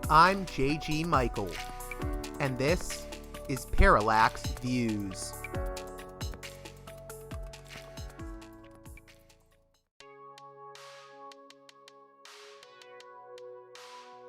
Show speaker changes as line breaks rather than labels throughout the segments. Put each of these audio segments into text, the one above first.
I'm J.G. Michael, and this is Parallax Views.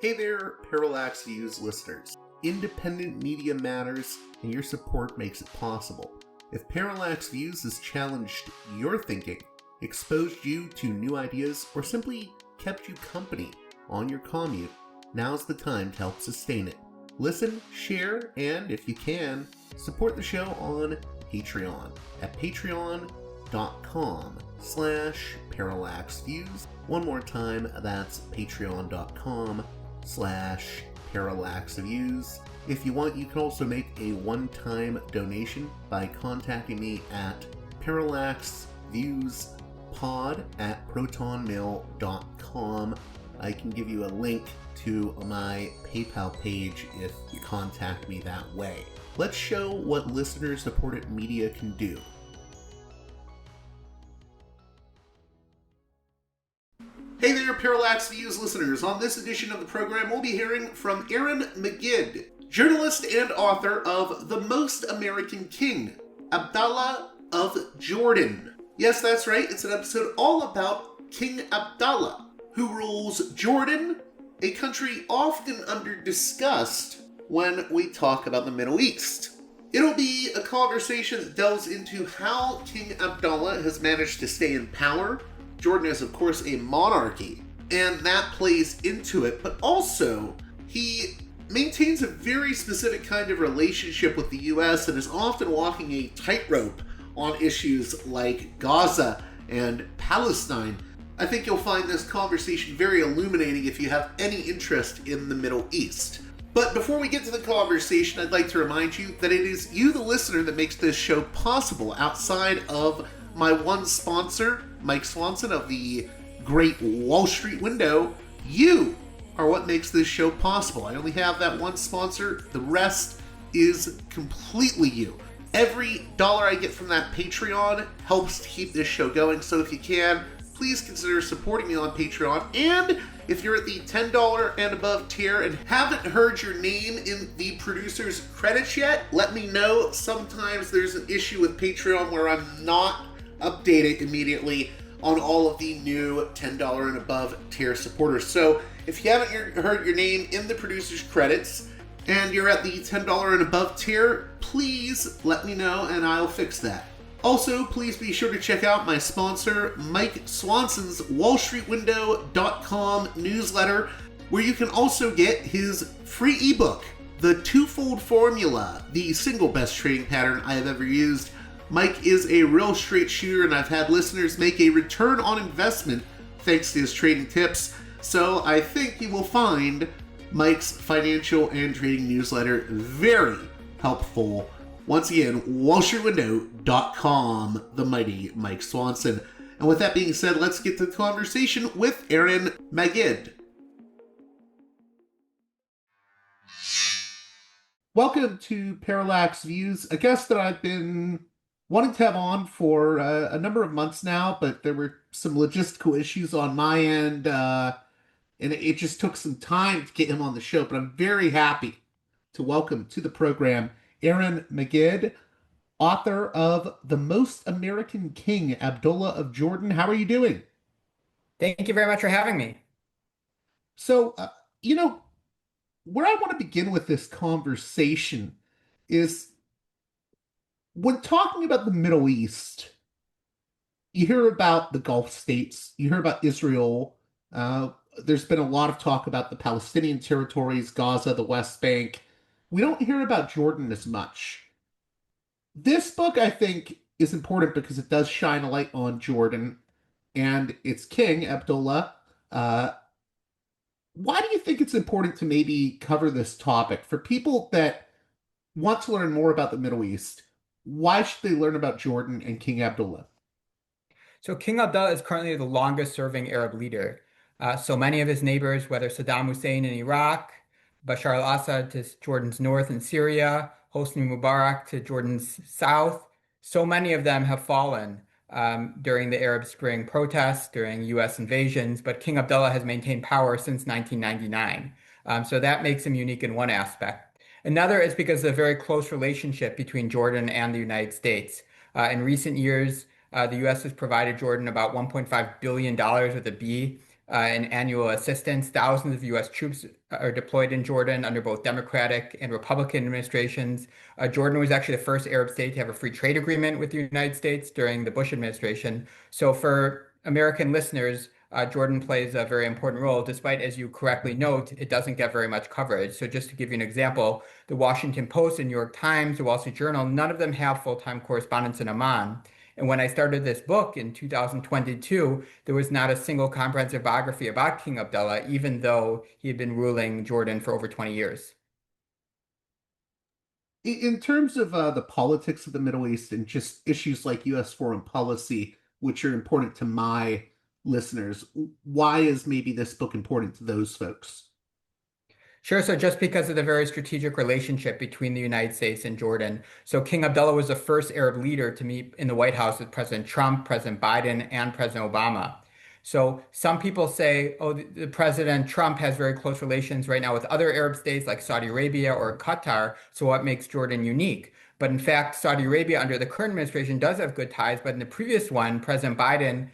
Hey there, Parallax Views listeners. Independent media matters, and your support makes it possible. If Parallax Views has challenged your thinking, exposed you to new ideas, or simply kept you company on your commute, now's the time to help sustain it. Listen, share, and if you can, support the show on Patreon at patreon.com/parallaxviews. One more time, that's patreon.com/parallaxviews. If you want, you can also make a one-time donation by contacting me at parallaxviewspod@protonmail.com. I can give you a link to my PayPal page if you contact me that way. Let's show what listener-supported media can do. Hey there, Parallax Views listeners. On this edition of the program, we'll be hearing from Aaron Magid, journalist and author of The Most American King, Abdullah of Jordan. Yes, that's right. It's an episode all about King Abdullah, who rules Jordan, a country often under-discussed when we talk about the Middle East. It'll be a conversation that delves into how King Abdullah has managed to stay in power. Jordan is, of course, a monarchy, and that plays into it, but also he maintains a very specific kind of relationship with the U.S. and is often walking a tightrope on issues like Gaza and Palestine. I think you'll find this conversation very illuminating if you have any interest in the Middle East. But before we get to the conversation, I'd like to remind you that it is you, the listener, that makes this show possible outside of my one sponsor, Mike Swanson of the Great Wall Street Window. You are what makes this show possible. I only have that one sponsor. The rest is completely you. Every dollar I get from that Patreon helps to keep this show going. So if you can, please consider supporting me on Patreon. And if you're at the $10 and above tier and haven't heard your name in the producer's credits yet, let me know. Sometimes there's an issue with Patreon where I'm not updated immediately on all of the new $10 and above tier supporters. So if you haven't heard your name in the producer's credits and you're at the $10 and above tier, please let me know and I'll fix that. Also, please be sure to check out my sponsor, Mike Swanson's WallStreetWindow.com newsletter, where you can also get his free ebook, The Twofold Formula, the single best trading pattern I have ever used. Mike is a real straight shooter, and I've had listeners make a return on investment thanks to his trading tips, so I think you will find Mike's financial and trading newsletter very helpful. Once again, WallStreetWindow.com, the mighty Mike Swanson. And with that being said, let's get to the conversation with Aaron Magid. Welcome to Parallax Views, a guest that I've been wanting to have on for a number of months now, but there were some logistical issues on my end, and it just took some time to get him on the show, but I'm very happy to welcome to the program Aaron Magid, author of The Most American King, Abdullah of Jordan. How are you doing?
Thank you very much for having me.
So, where I want to begin with this conversation is when talking about the Middle East, you hear about the Gulf states, you hear about Israel. There's been a lot of talk about the Palestinian territories, Gaza, the West Bank. We don't hear about Jordan as much. This book, I think, is important because it does shine a light on Jordan and its king, Abdullah. Why do you think it's important to maybe cover this topic? For people that want to learn more about the Middle East, why should they learn about Jordan and King Abdullah?
So King Abdullah is currently the longest serving Arab leader. So many of his neighbors, whether Saddam Hussein in Iraq, Bashar al-Assad to Jordan's north in Syria, Hosni Mubarak to Jordan's south, so many of them have fallen during the Arab Spring protests, during U.S. invasions, but King Abdullah has maintained power since 1999. So that makes him unique in one aspect. Another is because of the very close relationship between Jordan and the United States. In recent years, the U.S. has provided Jordan about $1.5 billion with a B in annual assistance. Thousands of U.S. troops are deployed in Jordan under both Democratic and Republican administrations. Jordan was actually the first Arab state to have a free trade agreement with the United States during the Bush administration. So for American listeners, Jordan plays a very important role, despite, as you correctly note, it doesn't get very much coverage. So just to give you an example, the Washington Post, the New York Times, the Wall Street Journal, none of them have full-time correspondents in Amman. And when I started this book in 2022, there was not a single comprehensive biography about King Abdullah, even though he had been ruling Jordan for over 20 years.
In terms of the politics of the Middle East and just issues like U.S. foreign policy, which are important to my listeners, why is maybe this book important to those folks?
Sure. So just because of the very strategic relationship between the United States and Jordan. So King Abdullah was the first Arab leader to meet in the White House with President Trump, President Biden, and President Obama. So some people say, oh, the President Trump has very close relations right now with other Arab states like Saudi Arabia or Qatar. So what makes Jordan unique? But in fact, Saudi Arabia under the current administration does have good ties. But in the previous one, President Biden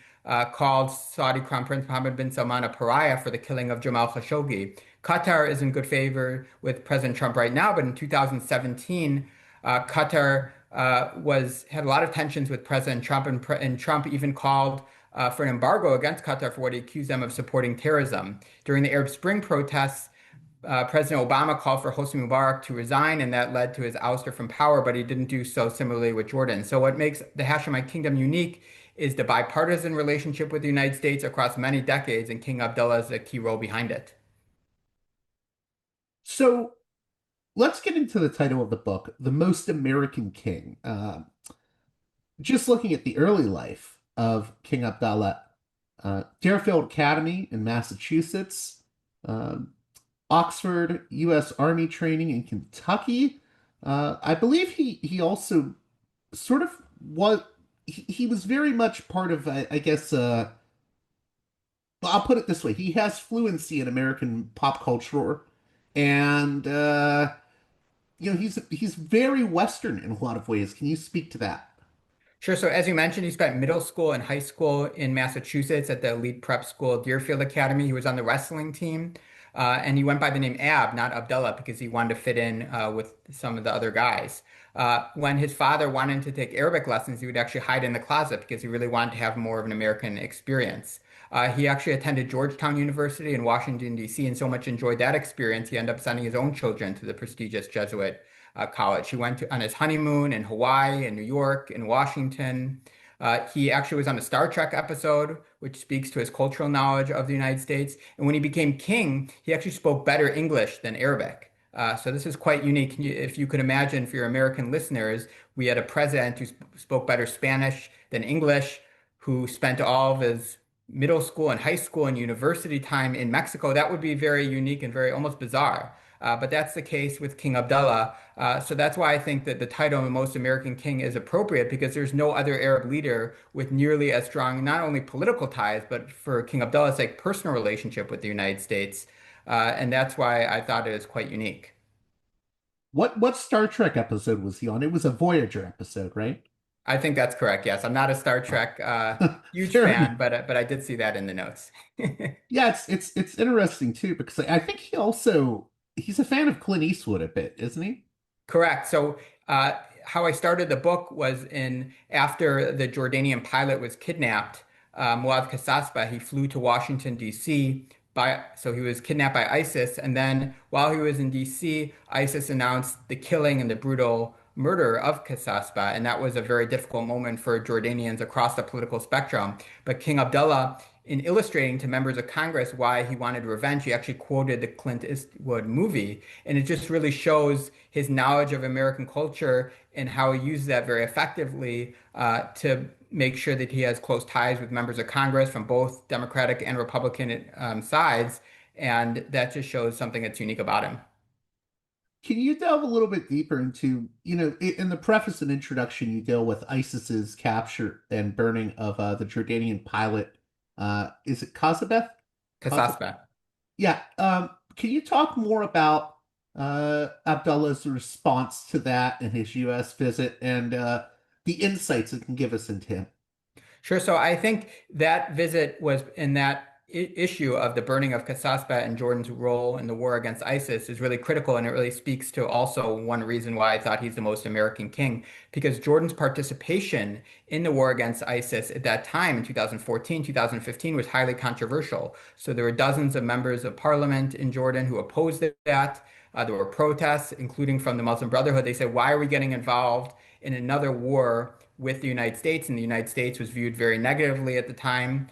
called Saudi Crown Prince Mohammed bin Salman a pariah for the killing of Jamal Khashoggi. Qatar is in good favor with President Trump right now, but in 2017, Qatar had a lot of tensions with President Trump, and Trump even called for an embargo against Qatar for what he accused them of supporting terrorism. During the Arab Spring protests, President Obama called for Hosni Mubarak to resign, and that led to his ouster from power, but he didn't do so similarly with Jordan. So what makes the Hashemite kingdom unique is the bipartisan relationship with the United States across many decades, and King Abdullah is a key role behind it.
So let's get into the title of the book, The Most American King. Just looking at the early life of King Abdullah, Deerfield Academy in Massachusetts, Oxford U.S. Army training in Kentucky. I believe he also sort of he was very much part of, I guess, well, I'll put it this way. He has fluency in American pop culture, and he's very Western in a lot of ways. Can you speak to that?
Sure. So as you mentioned, he spent middle school and high school in Massachusetts at the elite prep school, Deerfield Academy. He was on the wrestling team, and he went by the name Ab, not Abdullah, because he wanted to fit in with some of the other guys. When his father wanted him to take Arabic lessons, he would actually hide in the closet because he really wanted to have more of an American experience. He actually attended Georgetown University in Washington, D.C., and so much enjoyed that experience, he ended up sending his own children to the prestigious Jesuit college. He went on his honeymoon in Hawaii, in New York, in Washington. He actually was on a Star Trek episode, which speaks to his cultural knowledge of the United States. And when he became king, he actually spoke better English than Arabic. So this is quite unique. If you could imagine for your American listeners, we had a president who spoke better Spanish than English, who spent all of his middle school and high school and university time in Mexico. That would be very unique and very almost bizarre. But that's the case with King Abdullah. So that's why I think that the title The Most American King is appropriate, because there's no other Arab leader with nearly as strong, not only political ties, but for King Abdullah's like personal relationship with the United States. And that's why I thought it is quite unique.
What Star Trek episode was he on? It was a Voyager episode, right?
I think that's correct. Yes, I'm not a Star Trek huge
Fair
fan,
enough.
but I did see that in the notes.
Yeah, it's interesting too because I think he's a fan of Clint Eastwood a bit, isn't he?
Correct. So, how I started the book was in after the Jordanian pilot was kidnapped, Muad Kasasba, he flew to Washington, D.C. So he was kidnapped by ISIS. And then while he was in D.C., ISIS announced the killing and the brutal murder of Kasasba. And that was a very difficult moment for Jordanians across the political spectrum. But King Abdullah, in illustrating to members of Congress why he wanted revenge, he actually quoted the Clint Eastwood movie. And it just really shows his knowledge of American culture and how he uses that very effectively to make sure that he has close ties with members of Congress from both Democratic and Republican sides. And that just shows something that's unique about him.
Can you delve a little bit deeper into, in the preface and introduction, you deal with ISIS's capture and burning of the Jordanian pilot. Is it Kazabeth? Kazabeth?
Kasasba.
Yeah. Can you talk more about Abdullah's response to that and his U.S. visit and the insights it can give us into him?
Sure. So I think that visit was in that issue of the burning of Casaspa and Jordan's role in the war against ISIS is really critical. And it really speaks to also one reason why I thought he's the most American king, because Jordan's participation in the war against ISIS at that time in 2014, 2015 was highly controversial. So there were dozens of members of parliament in Jordan who opposed that. There were protests, including from the Muslim Brotherhood. They said, why are we getting involved in another war with the United States? And the United States was viewed very negatively at the time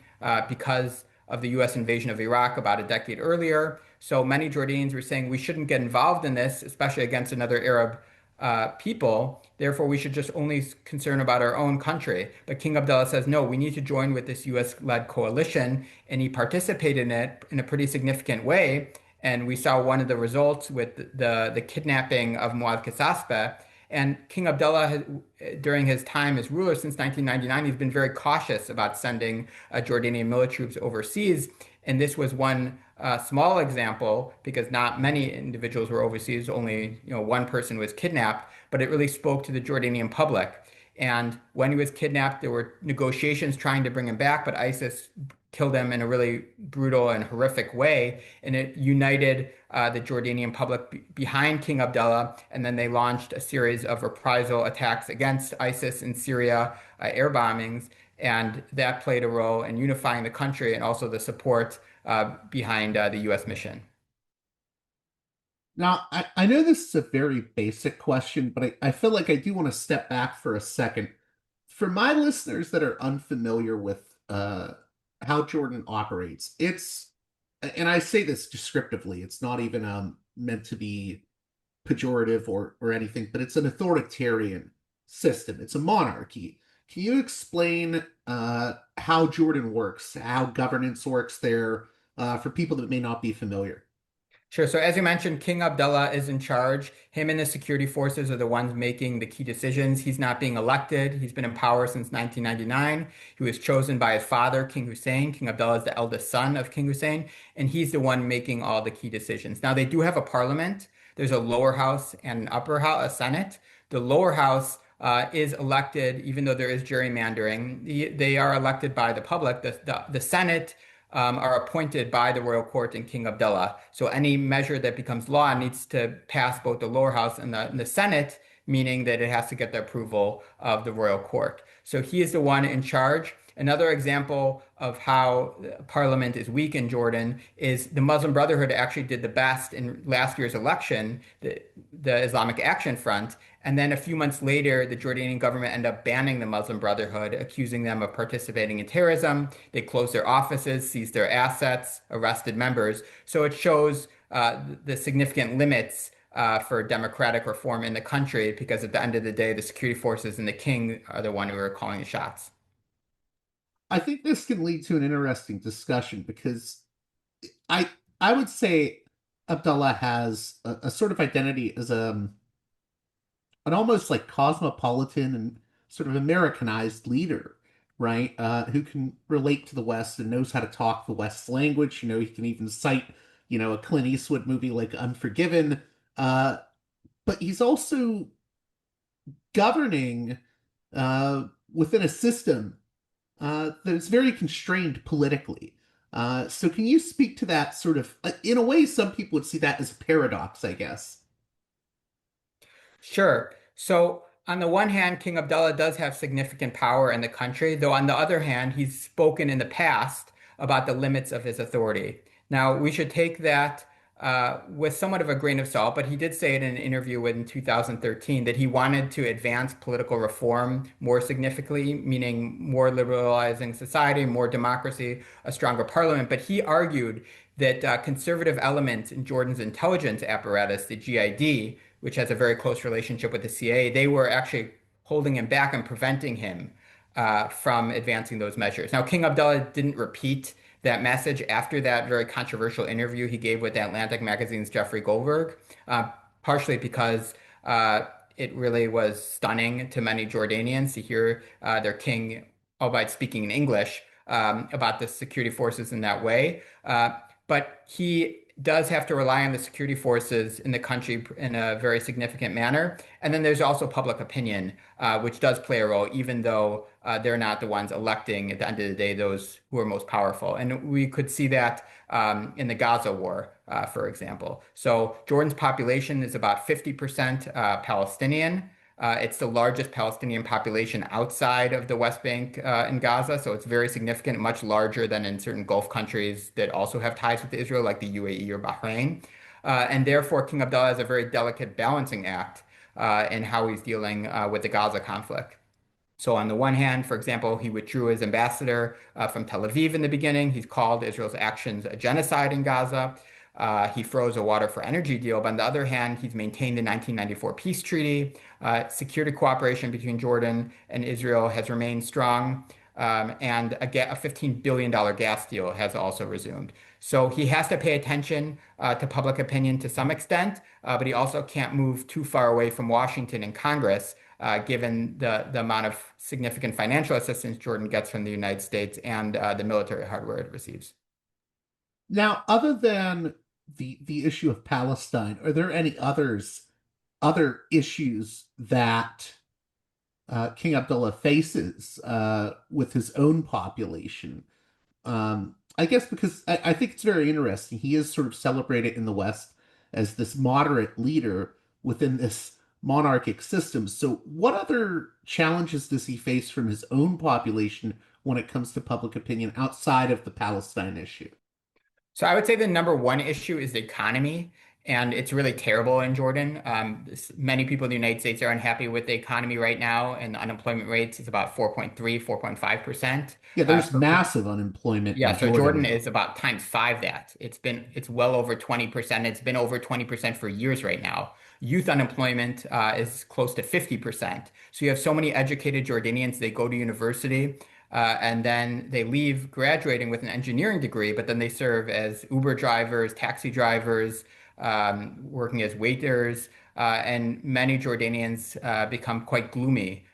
because of the US invasion of Iraq about a decade earlier. So many Jordanians were saying we shouldn't get involved in this, especially against another Arab people. Therefore, we should just only concern about our own country. But King Abdullah says, no, we need to join with this US-led coalition. And he participated in it in a pretty significant way. And we saw one of the results with the kidnapping of Muad Kasasbeh. And King Abdullah, during his time as ruler since 1999, he's been very cautious about sending Jordanian military troops overseas. And this was one small example because not many individuals were overseas. Only one person was kidnapped, but it really spoke to the Jordanian public. And when he was kidnapped, there were negotiations trying to bring him back, but ISIS killed him in a really brutal and horrific way. And it united the Jordanian public behind King Abdullah. And then they launched a series of reprisal attacks against ISIS in Syria, air bombings. And that played a role in unifying the country and also the support behind the U.S. mission.
Now, I know this is a very basic question, but I feel like I do want to step back for a second. For my listeners that are unfamiliar with how Jordan operates, and I say this descriptively, it's not even meant to be pejorative or anything, but it's an authoritarian system. It's a monarchy. Can you explain how Jordan works, how governance works there, for people that may not be familiar?
Sure. So as you mentioned, King Abdullah is in charge. Him and the security forces are the ones making the key decisions. He's not being elected. He's been in power since 1999. He was chosen by his father, King Hussein. King Abdullah is the eldest son of King Hussein, and he's the one making all the key decisions. Now, they do have a parliament. There's a lower house and an upper house, a senate. The lower house is elected, even though there is gerrymandering. They are elected by the public. The Senate are appointed by the royal court and King Abdullah. So any measure that becomes law needs to pass both the lower house and the Senate, meaning that it has to get the approval of the royal court. So he is the one in charge. Another example of how parliament is weak in Jordan is the Muslim Brotherhood actually did the best in last year's election, the Islamic Action Front. And then a few months later, the Jordanian government ended up banning the Muslim Brotherhood, accusing them of participating in terrorism. They closed their offices, seized their assets, arrested members. So it shows the significant limits for democratic reform in the country, because at the end of the day, the security forces and the king are the one who are calling the shots.
I think this can lead to an interesting discussion because I I would say Abdullah has a sort of identity as an almost like cosmopolitan and sort of Americanized leader, right? Who can relate to the West and knows how to talk the West's language. He can even cite, a Clint Eastwood movie like Unforgiven. Uh, but he's also governing within a system that is very constrained politically. So can you speak to that sort of, in a way, some people would see that as a paradox, I guess.
Sure. So, on the one hand, King Abdullah does have significant power in the country, though on the other hand, he's spoken in the past about the limits of his authority. Now, we should take that with somewhat of a grain of salt, but he did say it in an interview in 2013 that he wanted to advance political reform more significantly, meaning more liberalizing society, more democracy, a stronger parliament. But he argued that conservative elements in Jordan's intelligence apparatus, the GID, which has a very close relationship with the CIA, they were actually holding him back and preventing him from advancing those measures. Now, King Abdullah didn't repeat that message after that very controversial interview he gave with Atlantic Magazine's Jeffrey Goldberg, partially because it really was stunning to many Jordanians to hear their king, albeit speaking in English, about the security forces in that way. But he does have to rely on the security forces in the country in a very significant manner. And then there's also public opinion, which does play a role, even though they're not the ones electing at the end of the day those who are most powerful. And we could see that in the Gaza war, for example. So Jordan's population is about 50% Palestinian. It's the largest Palestinian population outside of the West Bank in Gaza, so it's very significant, much larger than in certain Gulf countries that also have ties with Israel, like the UAE or Bahrain. And therefore, King Abdullah has a very delicate balancing act in how he's dealing with the Gaza conflict. So on the one hand, for example, he withdrew his ambassador from Tel Aviv in the beginning. He's called Israel's actions a genocide in Gaza. He froze a water for energy deal. But on the other hand, he's maintained the 1994 peace treaty. Security cooperation between Jordan and Israel has remained strong. And a $15 billion gas deal has also resumed. So he has to pay attention to public opinion to some extent, but he also can't move too far away from Washington and Congress, given the amount of significant financial assistance Jordan gets from the United States and the military hardware it receives.
Now, other than the issue of Palestine, are there any other issues that King Abdullah faces with his own population? I guess because I think it's very interesting. He is sort of celebrated in the West as this moderate leader within this monarchic system. So, what other challenges does he face from his own population when it comes to public opinion outside of the Palestine issue?
So I would say the number one issue is the economy, and it's really terrible in Jordan. Many people in the United States are unhappy with the economy right now, and the unemployment rates is about 4.3, 4.5%.
Yeah, there's massive unemployment
Yeah,
in
so
Jordan
Jordan
now.
is about times five that. It's well over 20%. It's been over 20% for years right now. Youth unemployment is close to 50%. So you have so many educated Jordanians, they go to university and then they leave graduating with an engineering degree, but then they serve as Uber drivers, taxi drivers, working as waiters, and many Jordanians become quite gloomy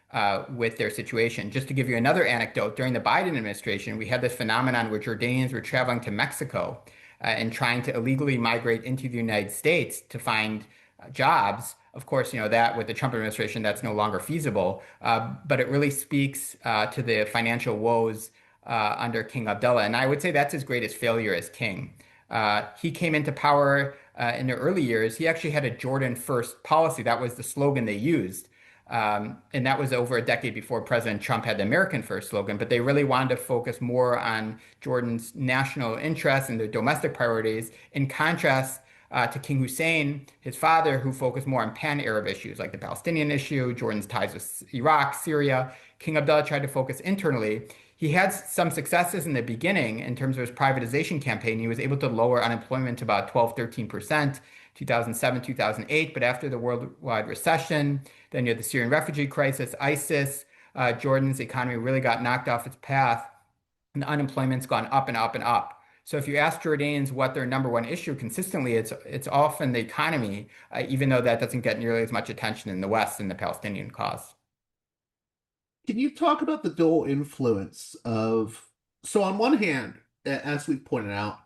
with their situation. Just to give you another anecdote, during the Biden administration, we had this phenomenon where Jordanians were traveling to Mexico and trying to illegally migrate into the United States to find jobs. Of course, you know that with the Trump administration, that's no longer feasible. But it really speaks to the financial woes under King Abdullah. And I would say that's his greatest failure as king. He came into power in the early years. He actually had a Jordan first policy. That was the slogan they used. And that was over a decade before President Trump had the American first slogan. But they really wanted to focus more on Jordan's national interests and their domestic priorities, in contrast to King Hussein, his father, who focused more on pan-Arab issues like the Palestinian issue, Jordan's ties with Iraq, Syria. King Abdullah tried to focus internally. He had some successes in the beginning in terms of his privatization campaign. He was able to lower unemployment to about 12, 13%, 2007, 2008. But after the worldwide recession, then you had the Syrian refugee crisis, ISIS, Jordan's economy really got knocked off its path, and the unemployment's gone up and up and up. So if you ask Jordanians what their number one issue consistently, it's often the economy, even though that doesn't get nearly as much attention in the West in the Palestinian cause.
Can you talk about the dual influence of, so on one hand, as we pointed out,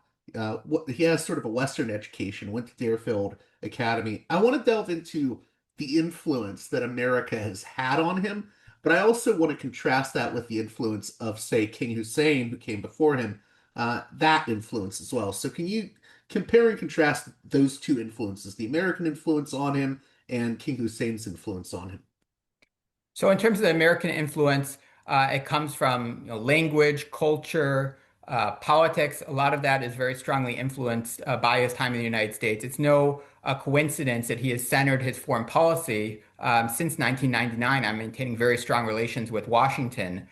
he has sort of a Western education, went to Deerfield Academy. I want to delve into the influence that America has had on him, but I also want to contrast that with the influence of, say, King Hussein, who came before him, that influence as well. So can you compare and contrast those two influences, the American influence on him and King Hussein's influence on him?
So in terms of the American influence, it comes from language, culture, politics. A lot of that is very strongly influenced by his time in the United States. It's no coincidence that he has centered his foreign policy since 1999 on maintaining very strong relations with Washington.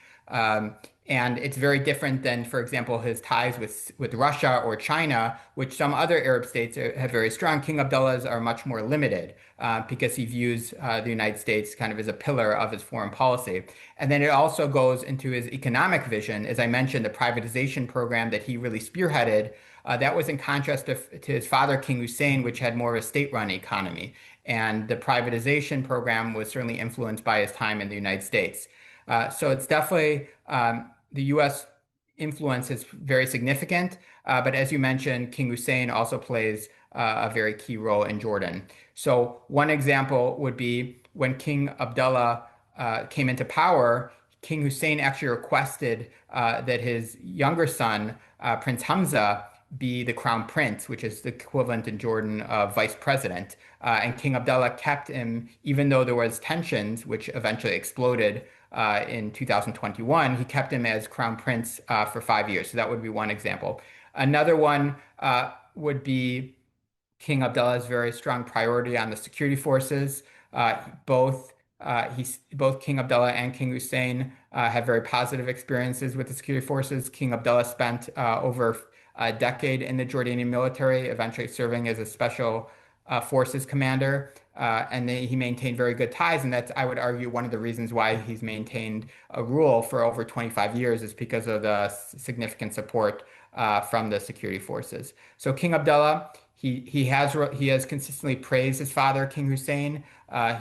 And it's very different than, for example, his ties with Russia or China, which some other Arab states have very strong. King Abdullah's are much more limited because he views the United States kind of as a pillar of his foreign policy. And then it also goes into his economic vision. As I mentioned, the privatization program that he really spearheaded, that was in contrast to his father, King Hussein, which had more of a state-run economy. And the privatization program was certainly influenced by his time in the United States. So it's definitely the U.S. influence is very significant. But as you mentioned, King Hussein also plays a very key role in Jordan. So one example would be when King Abdullah came into power, King Hussein actually requested that his younger son, Prince Hamza, be the crown prince, which is the equivalent in Jordan of vice president. And King Abdullah kept him, even though there was tensions, which eventually exploded in 2021. He kept him as crown prince for 5 years. So that would be one example. Another one would be King Abdullah's very strong priority on the security forces. Uh, both both King Abdullah and King Hussein have very positive experiences with the security forces. King Abdullah spent over a decade in the Jordanian military, eventually serving as a special forces commander. And he maintained very good ties. And that's, I would argue, one of the reasons why he's maintained a rule for over 25 years is because of the significant support from the security forces. So King Abdullah, he has consistently praised his father, King Hussein.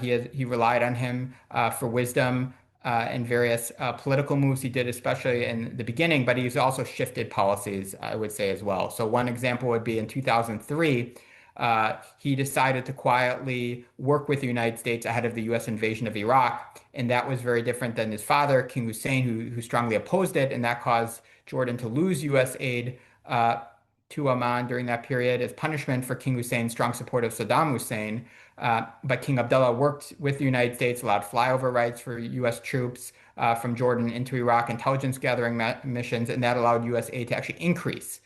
He relied on him for wisdom and various political moves he did, especially in the beginning, but he's also shifted policies, I would say, as well. So one example would be in 2003, he decided to quietly work with the United States ahead of the U.S. invasion of Iraq, and that was very different than his father, King Hussein, who strongly opposed it, and that caused Jordan to lose U.S. aid to Oman during that period as punishment for King Hussein's strong support of Saddam Hussein. But King Abdullah worked with the United States, allowed flyover rights for U.S. troops from Jordan into Iraq, intelligence gathering missions, and that allowed U.S. aid to actually increase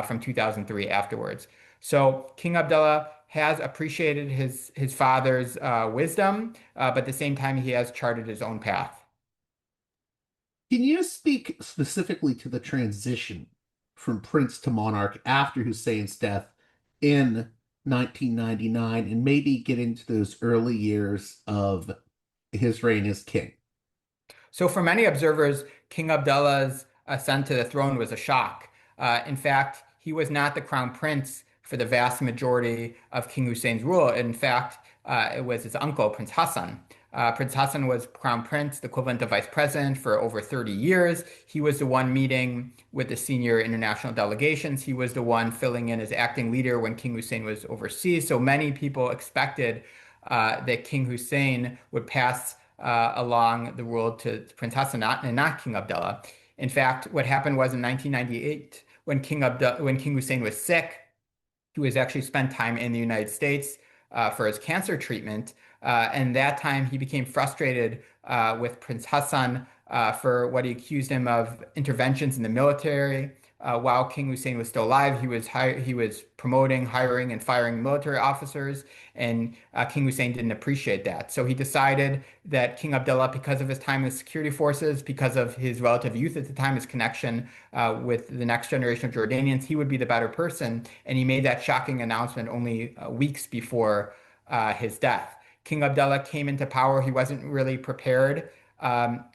from 2003 afterwards. So King Abdullah has appreciated his father's wisdom, but at the same time, he has charted his own path.
Can you speak specifically to the transition from prince to monarch after Hussein's death in 1999 and maybe get into those early years of his reign as king?
So for many observers, King Abdullah's ascent to the throne was a shock. In fact, he was not the crown prince for the vast majority of King Hussein's rule. In fact, it was his uncle, Prince Hassan. Prince Hassan was crown prince, the equivalent of vice president, for over 30 years. He was the one meeting with the senior international delegations. He was the one filling in as acting leader when King Hussein was overseas. So many people expected that King Hussein would pass along the rule to Prince Hassan and not King Abdullah. In fact, what happened was in 1998, when King Hussein was sick, he was actually spent time in the United States for his cancer treatment. And that time he became frustrated with Prince Hassan for what he accused him of interventions in the military. While King Hussein was still alive, he was promoting, hiring, and firing military officers, and King Hussein didn't appreciate that. So he decided that King Abdullah, because of his time in the security forces, because of his relative youth at the time, his connection with the next generation of Jordanians, he would be the better person. And he made that shocking announcement only weeks before his death. King Abdullah came into power. He wasn't really prepared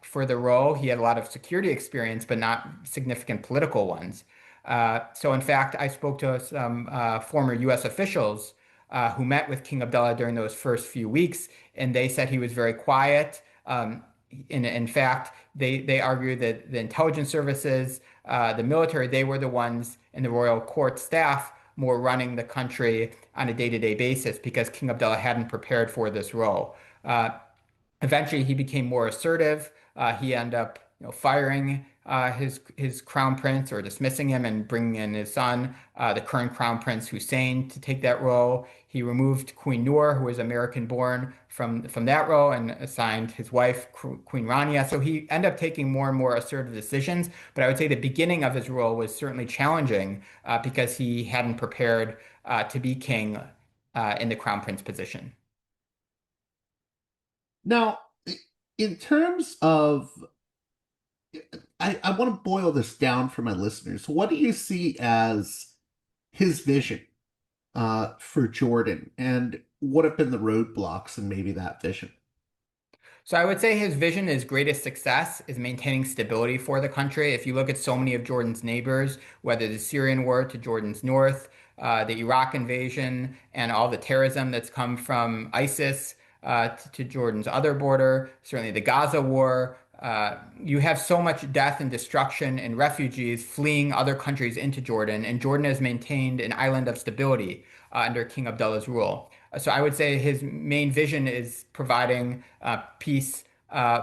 for the role. He had a lot of security experience, but not significant political ones. So in fact, I spoke to some former U.S. officials who met with King Abdullah during those first few weeks, and they said he was very quiet. In fact, they argued that the intelligence services, the military, they were the ones in the royal court staff more running the country on a day-to-day basis because King Abdullah hadn't prepared for this role. Eventually, he became more assertive. He ended up, firing his crown prince or dismissing him and bringing in his son, the current crown prince Hussein, to take that role. He removed Queen Noor, who was American-born, from that role and assigned his wife, Queen Rania. So he ended up taking more and more assertive decisions. But I would say the beginning of his role was certainly challenging because he hadn't prepared to be king in the crown prince position.
Now, in terms of, I want to boil this down for my listeners. What do you see as his vision for Jordan, and what have been the roadblocks in maybe that vision?
So I would say his vision, his greatest success is maintaining stability for the country. If you look at so many of Jordan's neighbors, whether the Syrian war to Jordan's north, the Iraq invasion, and all the terrorism that's come from ISIS to Jordan's other border, certainly the Gaza war, You have so much death and destruction and refugees fleeing other countries into Jordan, and Jordan has maintained an island of stability under King Abdullah's rule. So I would say his main vision is providing peace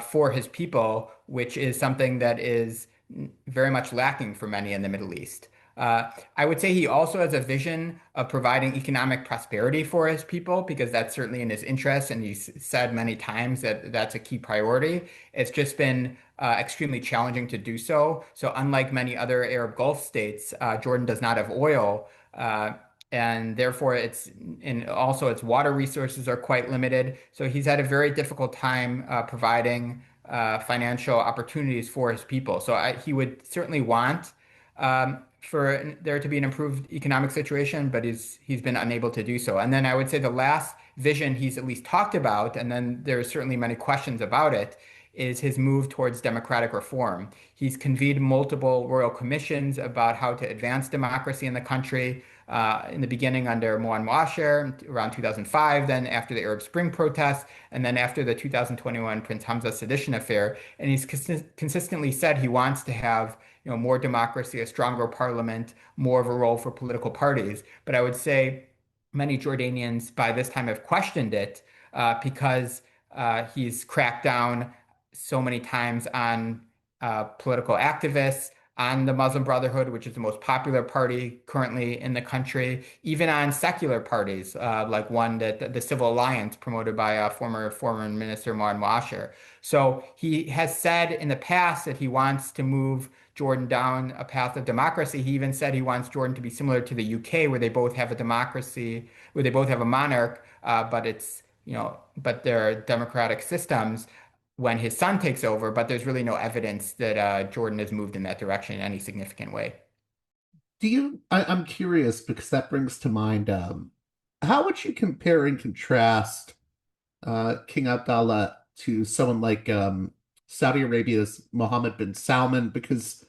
for his people, which is something that is very much lacking for many in the Middle East. I would say he also has a vision of providing economic prosperity for his people because that's certainly in his interest, and he's said many times that that's a key priority. It's just been extremely challenging to do so. So, unlike many other Arab Gulf states, Jordan does not have oil, and therefore and also its water resources are quite limited. So, he's had a very difficult time providing financial opportunities for his people. So, he would certainly want for there to be an improved economic situation, but he's been unable to do so. And then I would say the last vision he's at least talked about, and then there's certainly many questions about it, is his move towards democratic reform. He's convened multiple royal commissions about how to advance democracy in the country. In the beginning under Mohan Muasher around 2005, then after the Arab Spring protests, and then after the 2021 Prince Hamza sedition affair. And he's consistently said he wants to have more democracy, a stronger parliament, more of a role for political parties. But I would say many Jordanians by this time have questioned it because he's cracked down so many times on political activists, on the Muslim Brotherhood, which is the most popular party currently in the country, even on secular parties, like one that the Civil Alliance promoted by former Foreign Minister Mohan Muasher. So he has said in the past that he wants to move Jordan down a path of democracy. He even said he wants Jordan to be similar to the UK, where they both have a democracy, where they both have a monarch, but they're democratic systems when his son takes over, but there's really no evidence that Jordan has moved in that direction in any significant way.
I'm curious because that brings to mind, how would you compare and contrast King Abdullah to someone like Saudi Arabia's Mohammed bin Salman? Because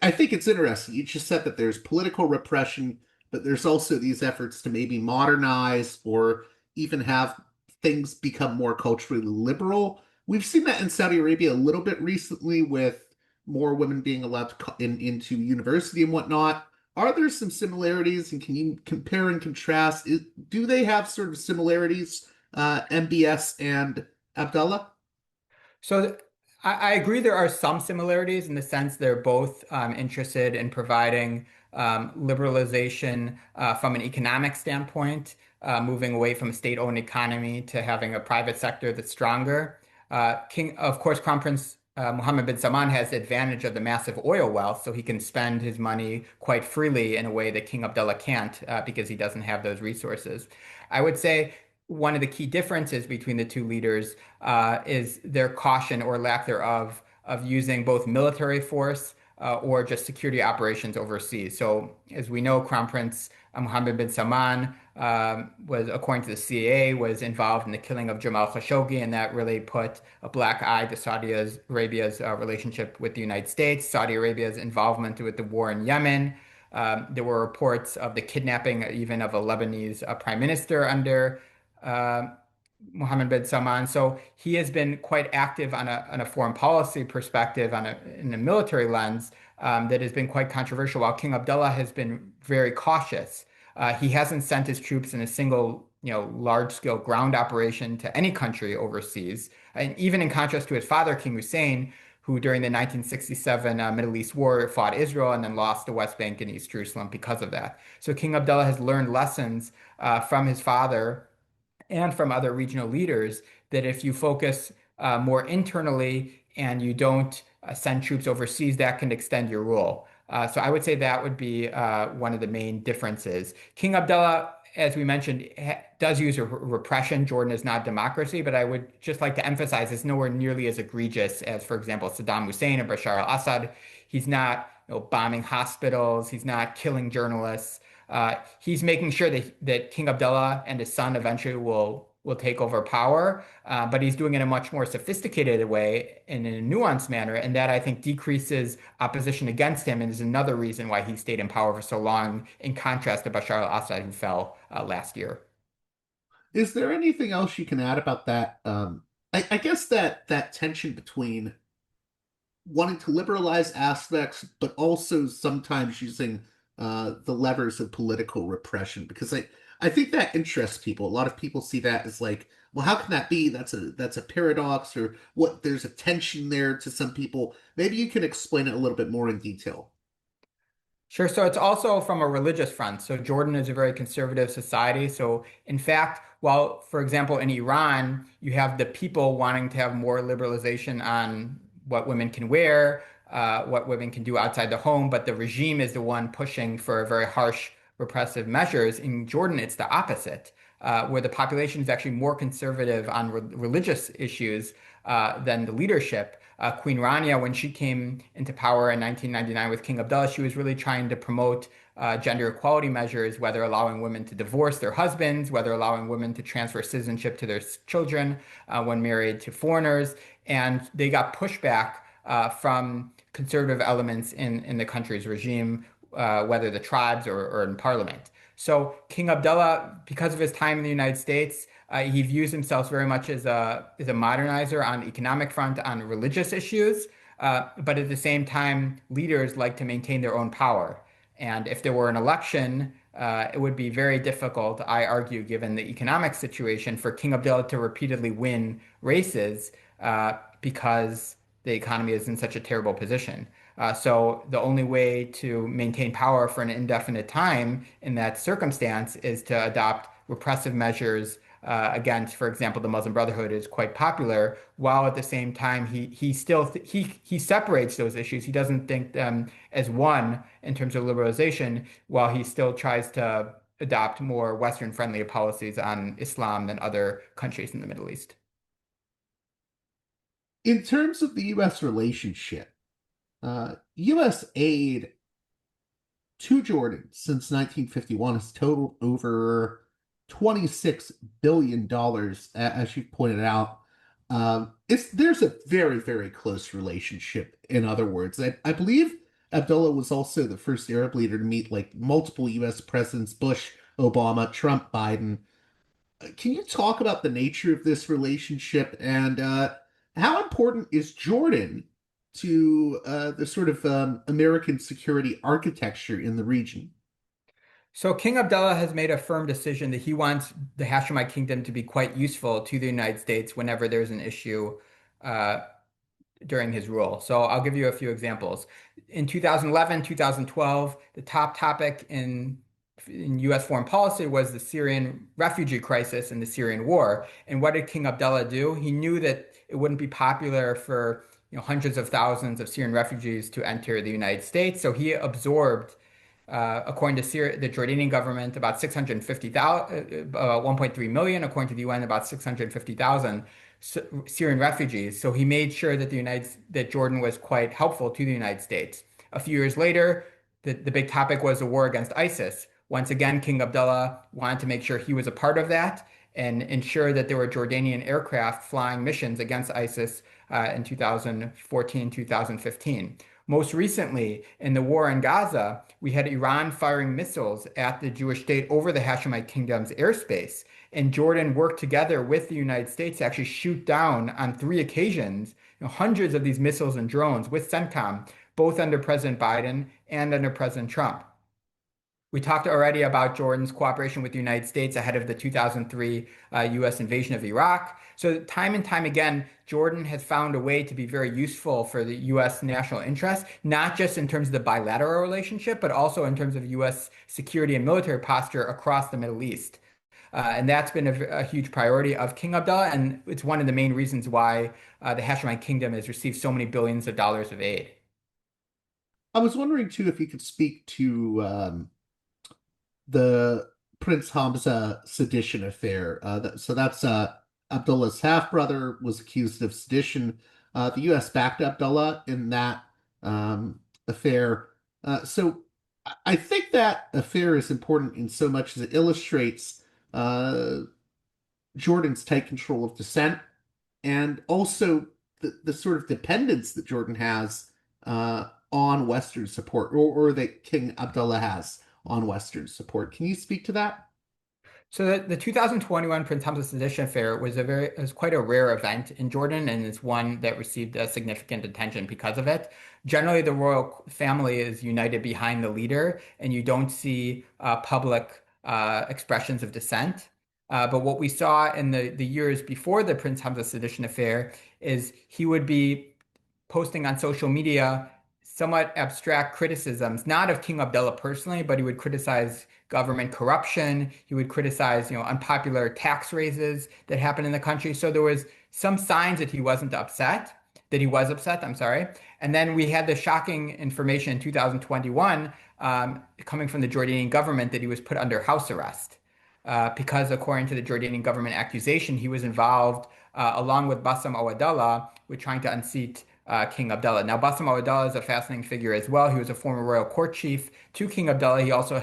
I think it's interesting. You just said that there's political repression, but there's also these efforts to maybe modernize or even have things become more culturally liberal. We've seen that in Saudi Arabia a little bit recently with more women being allowed to into university and whatnot. Are there some similarities, and can you compare and contrast? Do they have sort of similarities, MBS and Abdullah?
So I agree there are some similarities in the sense they're both interested in providing liberalization from an economic standpoint, moving away from a state-owned economy to having a private sector that's stronger. Of course, Crown Prince Mohammed bin Salman has the advantage of the massive oil wealth, so he can spend his money quite freely in a way that King Abdullah can't because he doesn't have those resources. I would say one of the key differences between the two leaders is their caution or lack thereof of using both military force or just security operations overseas. So, as we know, Crown Prince Mohammed bin Salman was, according to the CIA, was involved in the killing of Jamal Khashoggi, and that really put a black eye to Saudi Arabia's relationship with the United States, Saudi Arabia's involvement with the war in Yemen. There were reports of the kidnapping even of a Lebanese prime minister under Mohammed bin Salman. So he has been quite active on a foreign policy perspective, in a military lens that has been quite controversial, while King Abdullah has been very cautious. He hasn't sent his troops in a single, large-scale ground operation to any country overseas. And even in contrast to his father, King Hussein, who during the 1967 Middle East War fought Israel and then lost the West Bank and East Jerusalem because of that. So King Abdullah has learned lessons from his father and from other regional leaders that if you focus more internally and you don't send troops overseas, that can extend your rule. So I would say that would be one of the main differences. King Abdullah, as we mentioned, does use repression. Jordan is not democracy, but I would just like to emphasize it's nowhere nearly as egregious as, for example, Saddam Hussein or Bashar al-Assad. He's not bombing hospitals. He's not killing journalists. He's making sure that King Abdullah and his son eventually will take over power, but he's doing it in a much more sophisticated way and in a nuanced manner, and that I think decreases opposition against him, and is another reason why he stayed in power for so long, in contrast to Bashar al-Assad, who fell last year.
Is there anything else you can add about that? I guess that tension between wanting to liberalize aspects, but also sometimes using the levers of political repression. Because I think that interests people. A lot of people see that as like, well, how can that be? That's a paradox, or what? There's a tension there to some people. Maybe you can explain it a little bit more in detail.
Sure. So it's also from a religious front. So Jordan is a very conservative society. So in fact, while, for example, in Iran, you have the people wanting to have more liberalization on what women can wear, what women can do outside the home, but the regime is the one pushing for very harsh repressive measures. In Jordan, it's the opposite, where the population is actually more conservative on religious issues than the leadership. Queen Rania, when she came into power in 1999 with King Abdullah, she was really trying to promote gender equality measures, whether allowing women to divorce their husbands, whether allowing women to transfer citizenship to their children when married to foreigners. And they got pushback from conservative elements in the country's regime, whether the tribes or in parliament. So King Abdullah, because of his time in the United States, he views himself very much as a modernizer on the economic front, on religious issues. But at the same time, leaders like to maintain their own power. And if there were an election, it would be very difficult, I argue, given the economic situation, for King Abdullah to repeatedly win races because the economy is in such a terrible position. So the only way to maintain power for an indefinite time in that circumstance is to adopt repressive measures against, for example, the Muslim Brotherhood is quite popular, while at the same time he separates those issues. He doesn't think them as one in terms of liberalization, while he still tries to adopt more Western-friendly policies on Islam than other countries in the Middle East.
In terms of the U.S. relationship, U.S. aid to Jordan since 1951 has totaled over $26 billion, as you pointed out. There's a very, very close relationship, in other words. I believe Abdullah was also the first Arab leader to meet like multiple U.S. presidents, Bush, Obama, Trump, Biden. Can you talk about the nature of this relationship and how important is Jordan to the sort of American security architecture in the region?
So King Abdullah has made a firm decision that he wants the Hashemite kingdom to be quite useful to the United States whenever there's an issue uh, during his rule. So I'll give you a few examples. In 2011, 2012, the top topic in U.S. foreign policy was the Syrian refugee crisis and the Syrian war. And what did King Abdullah do? He knew that it wouldn't be popular for hundreds of thousands of Syrian refugees to enter the United States. So he absorbed according to the Jordanian government, about 650,000, 1.3 million, according to the UN, about 650,000 Syrian refugees. So he made sure that that Jordan was quite helpful to the United States. A few years later, the big topic was the war against ISIS. Once again, King Abdullah wanted to make sure he was a part of that and ensure that there were Jordanian aircraft flying missions against ISIS in 2014, 2015. Most recently, in the war in Gaza, we had Iran firing missiles at the Jewish state over the Hashemite kingdom's airspace. And Jordan worked together with the United States to actually shoot down on three occasions hundreds of these missiles and drones with CENTCOM, both under President Biden and under President Trump. We talked already about Jordan's cooperation with the United States ahead of the 2003 U.S. invasion of Iraq. So time and time again, Jordan has found a way to be very useful for the U.S. national interest, not just in terms of the bilateral relationship, but also in terms of U.S. security and military posture across the Middle East. And that's been a huge priority of King Abdullah, and it's one of the main reasons why the Hashemite Kingdom has received so many billions of dollars of aid.
I was wondering too if you could speak to the Prince Hamza sedition affair. So that's Abdullah's half brother was accused of sedition. The U.S. backed Abdullah in that affair. So I think that affair is important in so much as it illustrates uh, Jordan's tight control of dissent and also the sort of dependence that Jordan has on Western support, or that King Abdullah has on Western support. Can you speak to that?
So the 2021 Prince Hamza sedition affair was quite a rare event in Jordan, and it's one that received significant attention because of it. Generally, the royal family is united behind the leader, and you don't see public expressions of dissent. But what we saw in the years before the Prince Hamza sedition affair is he would be posting on social media somewhat abstract criticisms, not of King Abdullah personally, but he would criticize government corruption. He would criticize, unpopular tax raises that happened in the country. So there was some signs that he was upset, I'm sorry. And then we had the shocking information in 2021 coming from the Jordanian government that he was put under house arrest. Because according to the Jordanian government accusation, he was involved, along with Bassam Awadallah, with trying to unseat King Abdullah. Now, Bassam Awadallah is a fascinating figure as well. He was a former royal court chief to King Abdullah. He also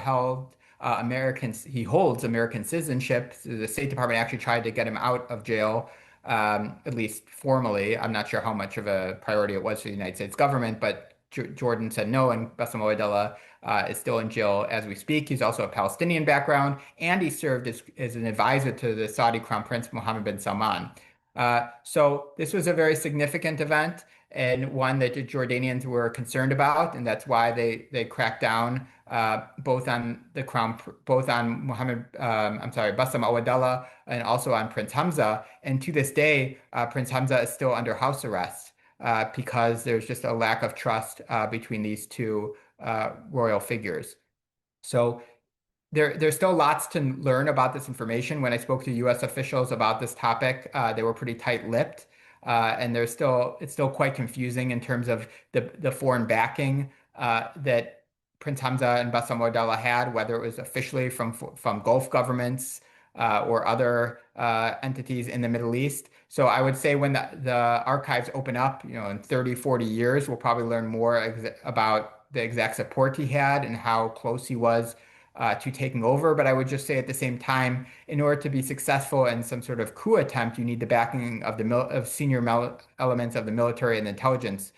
he holds American citizenship. The State Department actually tried to get him out of jail, at least formally. I'm not sure how much of a priority it was for the United States government, but Jordan said no, and Bassam Awadallah is still in jail as we speak. He's also a Palestinian background, and he served as an advisor to the Saudi Crown Prince Mohammed bin Salman. So this was a very significant event and one that the Jordanians were concerned about, and that's why they cracked down both on Bassam Awadallah and also on Prince Hamza. And to this day, Prince Hamza is still under house arrest because there's just a lack of trust between these two royal figures. So there's still lots to learn about this information. When I spoke to U.S. officials about this topic, they were pretty tight-lipped, and it's still quite confusing in terms of the foreign backing that Prince Hamza and Bassam Awadallah had, whether it was officially from Gulf governments or other entities in the Middle East. So I would say when the archives open up, in 30, 40 years, we'll probably learn more about the exact support he had and how close he was to taking over. But I would just say at the same time, in order to be successful in some sort of coup attempt, you need the backing of senior elements of the military and intelligence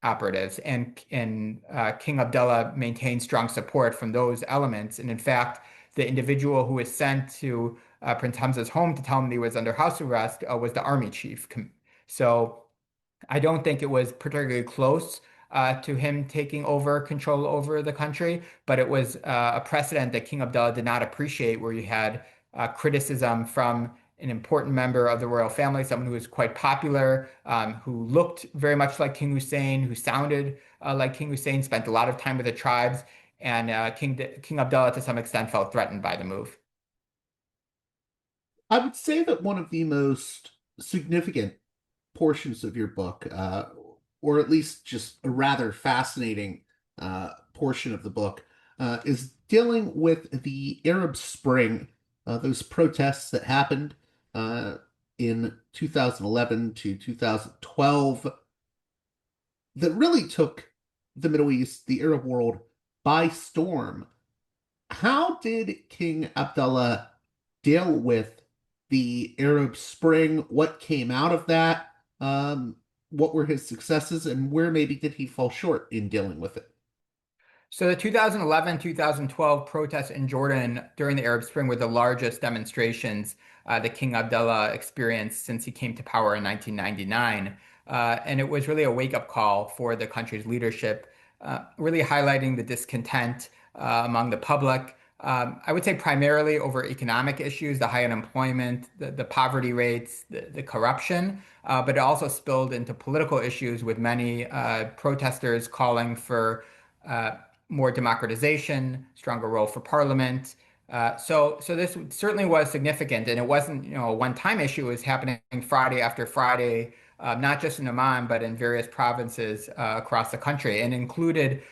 operatives. And King Abdullah maintained strong support from those elements. And in fact, the individual who was sent to Prince Hamza's home to tell him he was under house arrest was the army chief. So I don't think it was particularly close to him taking over control over the country, but it was a precedent that King Abdullah did not appreciate, where you had criticism from an important member of the royal family, someone who was quite popular, who looked very much like King Hussein, who sounded like King Hussein, spent a lot of time with the tribes, and King Abdullah, to some extent, felt threatened by the move.
I would say that one of the most significant portions of your book, or at least just a rather fascinating portion of the book, is dealing with the Arab Spring, those protests that happened in 2011 to 2012 that really took the Middle East, the Arab world, by storm. How did King Abdullah deal with the Arab Spring? What came out of that? What were his successes, and where maybe did he fall short in dealing with it?
So the 2011-2012 protests in Jordan during the Arab Spring were the largest demonstrations that King Abdullah experienced since he came to power in 1999. And it was really a wake-up call for the country's leadership, really highlighting the discontent among the public. I would say primarily over economic issues, the high unemployment, the poverty rates, the corruption, but it also spilled into political issues with many protesters calling for more democratization, stronger role for parliament. So this certainly was significant, and it wasn't, a one-time issue. It was happening Friday after Friday, not just in Oman, but in various provinces across the country, and included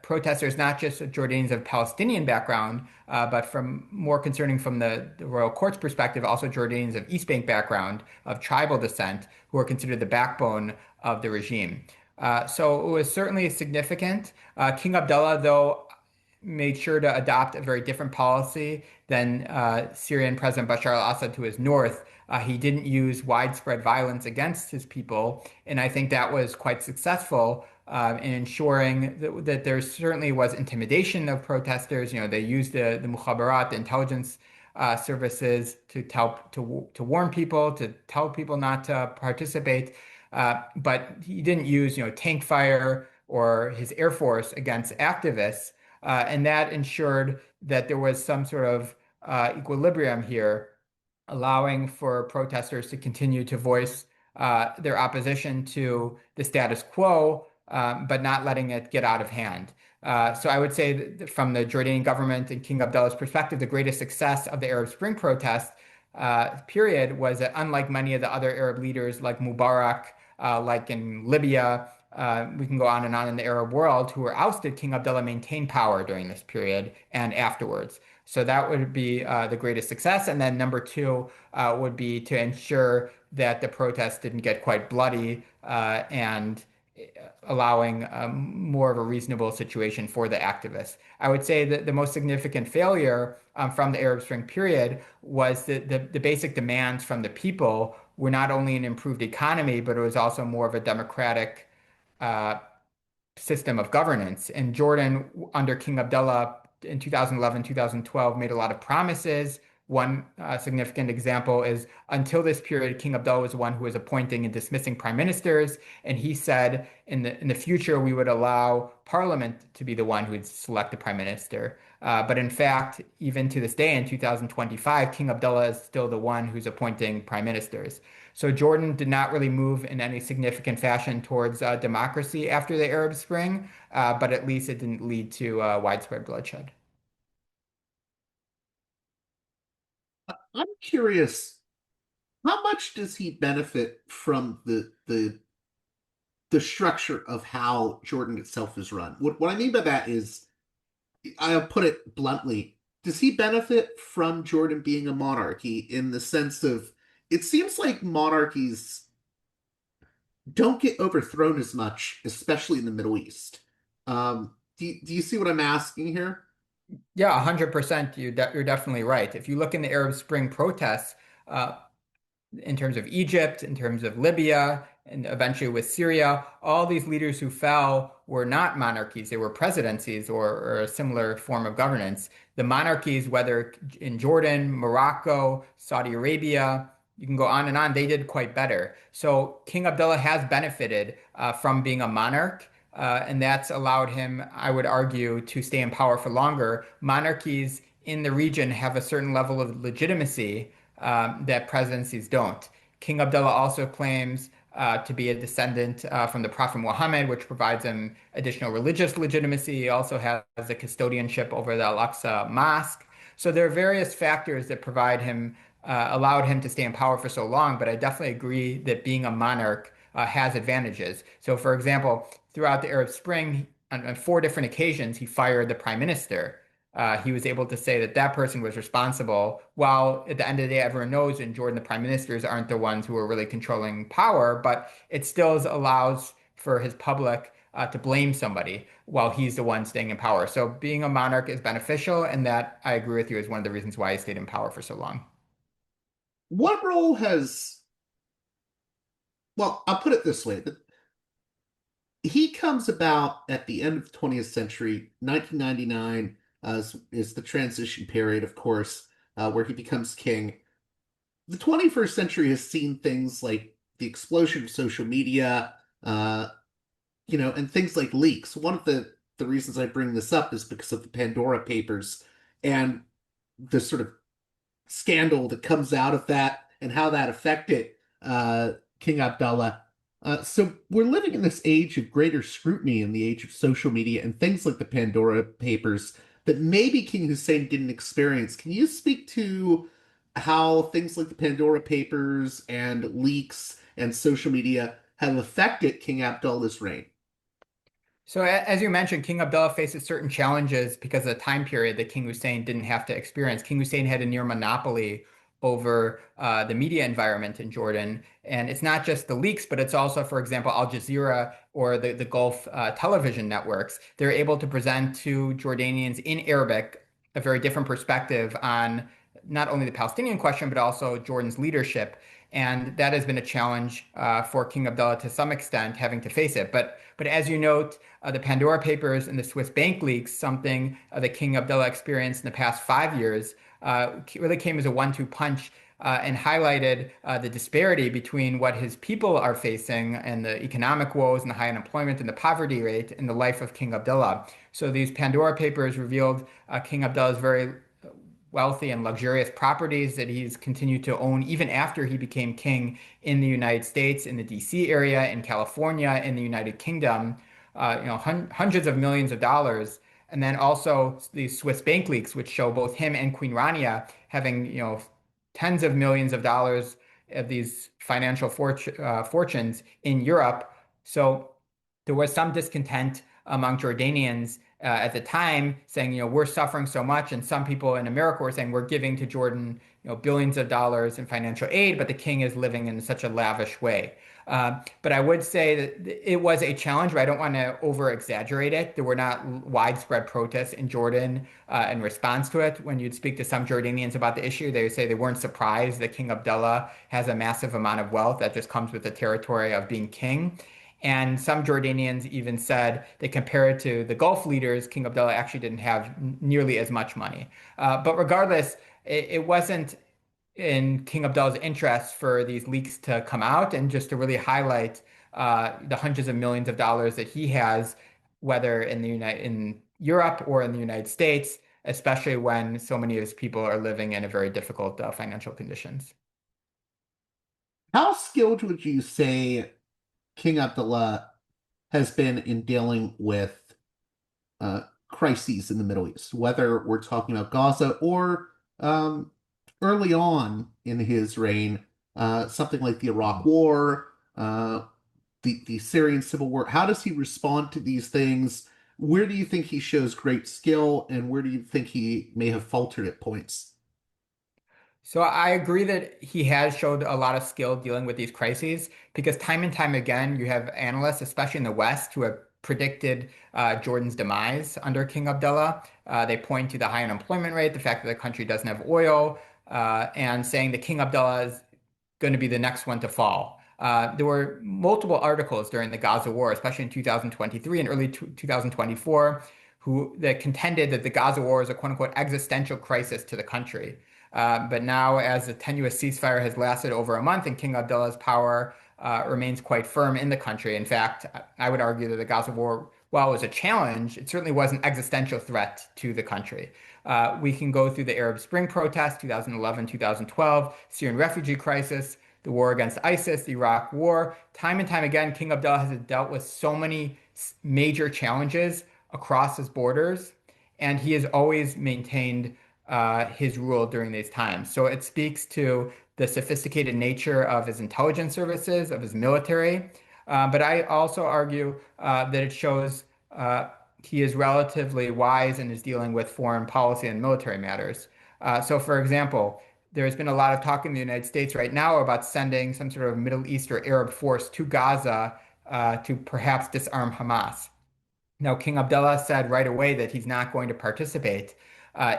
protesters, not just Jordanians of Palestinian background, but more concerning from the royal court's perspective, also Jordanians of East Bank background, of tribal descent, who are considered the backbone of the regime. So it was certainly significant. King Abdullah, though, made sure to adopt a very different policy than Syrian President Bashar al-Assad to his north. He didn't use widespread violence against his people, and I think that was quite successful in ensuring that there certainly was intimidation of protesters. They used the mukhabarat, the intelligence services, to warn people, to tell people not to participate. But he didn't use, tank fire or his air force against activists, and that ensured that there was some sort of equilibrium here, allowing for protesters to continue to voice their opposition to the status quo, but not letting it get out of hand. So I would say that from the Jordanian government and King Abdullah's perspective, the greatest success of the Arab Spring protest period was that, unlike many of the other Arab leaders like Mubarak, like in Libya, we can go on and on in the Arab world, who were ousted, King Abdullah maintained power during this period and afterwards. So that would be the greatest success. And then number two would be to ensure that the protests didn't get quite bloody, and allowing more of a reasonable situation for the activists. I would say that the most significant failure from the Arab Spring period was that the basic demands from the people were not only an improved economy, but it was also more of a democratic uh, system of governance. And Jordan, under King Abdullah in 2011, 2012, made a lot of promises. One significant example is, until this period, King Abdullah was the one who was appointing and dismissing prime ministers, and he said in the future we would allow Parliament to be the one who would select the prime minister. But in fact, even to this day, in 2025, King Abdullah is still the one who's appointing prime ministers. So Jordan did not really move in any significant fashion towards democracy after the Arab Spring, but at least it didn't lead to widespread bloodshed.
I'm curious, how much does he benefit from the structure of how Jordan itself is run? What I mean by that is, I'll put it bluntly, does he benefit from Jordan being a monarchy, in the sense of, it seems like monarchies don't get overthrown as much, especially in the Middle East. Do you see what I'm asking here?
Yeah, 100%. You're definitely right. If you look in the Arab Spring protests, uh, in terms of Egypt, in terms of Libya, and eventually with Syria, all these leaders who fell were not monarchies, they were presidencies, or a similar form of governance. The monarchies, whether in Jordan, Morocco, Saudi Arabia, you can go on and on, they did quite better. So King Abdullah has benefited from being a monarch. And that's allowed him, I would argue, to stay in power for longer. Monarchies in the region have a certain level of legitimacy that presidencies don't. King Abdullah also claims to be a descendant from the Prophet Muhammad, which provides him additional religious legitimacy. He also has the custodianship over the Al-Aqsa Mosque. So there are various factors that allowed him to stay in power for so long. But I definitely agree that being a monarch has advantages. So, for example, throughout the Arab Spring, on four different occasions, he fired the prime minister. He was able to say that that person was responsible, while at the end of the day, everyone knows in Jordan, the prime ministers aren't the ones who are really controlling power, but it still allows for his public to blame somebody while he's the one staying in power. So being a monarch is beneficial, and that, I agree with you, is one of the reasons why he stayed in power for so long.
What role has, well, I'll put it this way, that he comes about at the end of the 20th century. 1999 is the transition period, of course, where he becomes king. The 21st century has seen things like the explosion of social media, uh, and things like leaks. One of the reasons I bring this up is because of the Pandora Papers and the sort of scandal that comes out of that, and how that affected King Abdullah. So we're living in this age of greater scrutiny, in the age of social media and things like the Pandora Papers, that maybe King Hussein didn't experience. Can you speak to how things like the Pandora Papers and leaks and social media have affected King Abdullah's reign?
So, as you mentioned, King Abdullah faces certain challenges because of the time period that King Hussein didn't have to experience. King Hussein had a near monopoly over the media environment in Jordan. And it's not just the leaks, but it's also, for example, Al Jazeera or the Gulf television networks. They're able to present to Jordanians in Arabic a very different perspective on not only the Palestinian question, but also Jordan's leadership. And that has been a challenge for King Abdullah to some extent, having to face it. But as you note, the Pandora Papers and the Swiss bank leaks, something that King Abdullah experienced in the past 5 years, really came as a one-two punch and highlighted the disparity between what his people are facing and the economic woes and the high unemployment and the poverty rate in the life of King Abdullah. So these Pandora Papers revealed King Abdullah's very wealthy and luxurious properties that he's continued to own even after he became king in the United States, in the DC area, in California, in the United Kingdom, hundreds of millions of dollars. And then also these Swiss bank leaks, which show both him and Queen Rania having, tens of millions of dollars of these financial fortunes in Europe. So there was some discontent among Jordanians at the time, saying, we're suffering so much, and some people in America were saying we're giving to Jordan, billions of dollars in financial aid, but the king is living in such a lavish way. But I would say that it was a challenge, but I don't want to over exaggerate it. There were not widespread protests in Jordan in response to it. When you'd speak to some Jordanians about the issue, they would say they weren't surprised that King Abdullah has a massive amount of wealth that just comes with the territory of being king. And some Jordanians even said they compare it to the Gulf leaders. King Abdullah actually didn't have nearly as much money. But regardless, it wasn't in King Abdullah's interest for these leaks to come out and just to really highlight the hundreds of millions of dollars that he has, whether in Europe or in the United States, especially when so many of his people are living in a very difficult financial conditions.
How skilled would you say King Abdullah has been in dealing with crises in the Middle East, whether we're talking about Gaza or early on in his reign, something like the Iraq War, the Syrian Civil War? How does he respond to these things? Where do you think he shows great skill, and where do you think he may have faltered at points?
So I agree that he has showed a lot of skill dealing with these crises because time and time again, you have analysts, especially in the West, who have predicted Jordan's demise under King Abdullah. They point to the high unemployment rate, the fact that the country doesn't have oil, and saying that King Abdullah is going to be the next one to fall. There were multiple articles during the Gaza war, especially in 2023 and early 2024, that contended that the Gaza war is a quote unquote existential crisis to the country. But now, as the tenuous ceasefire has lasted over a month and King Abdullah's power remains quite firm in the country. In fact, I would argue that the Gaza war, while it was a challenge, it certainly was an existential threat to the country. We can go through the Arab Spring protests, 2011, 2012, Syrian refugee crisis, the war against ISIS, the Iraq war. Time and time again, King Abdullah has dealt with so many major challenges across his borders, and he has always maintained his rule during these times. So it speaks to the sophisticated nature of his intelligence services, of his military. But I also argue that it shows he is relatively wise in his dealing with foreign policy and military matters. So, for example, there's been a lot of talk in the United States right now about sending some sort of Middle East or Arab force to Gaza to perhaps disarm Hamas. Now, King Abdullah said right away that he's not going to participate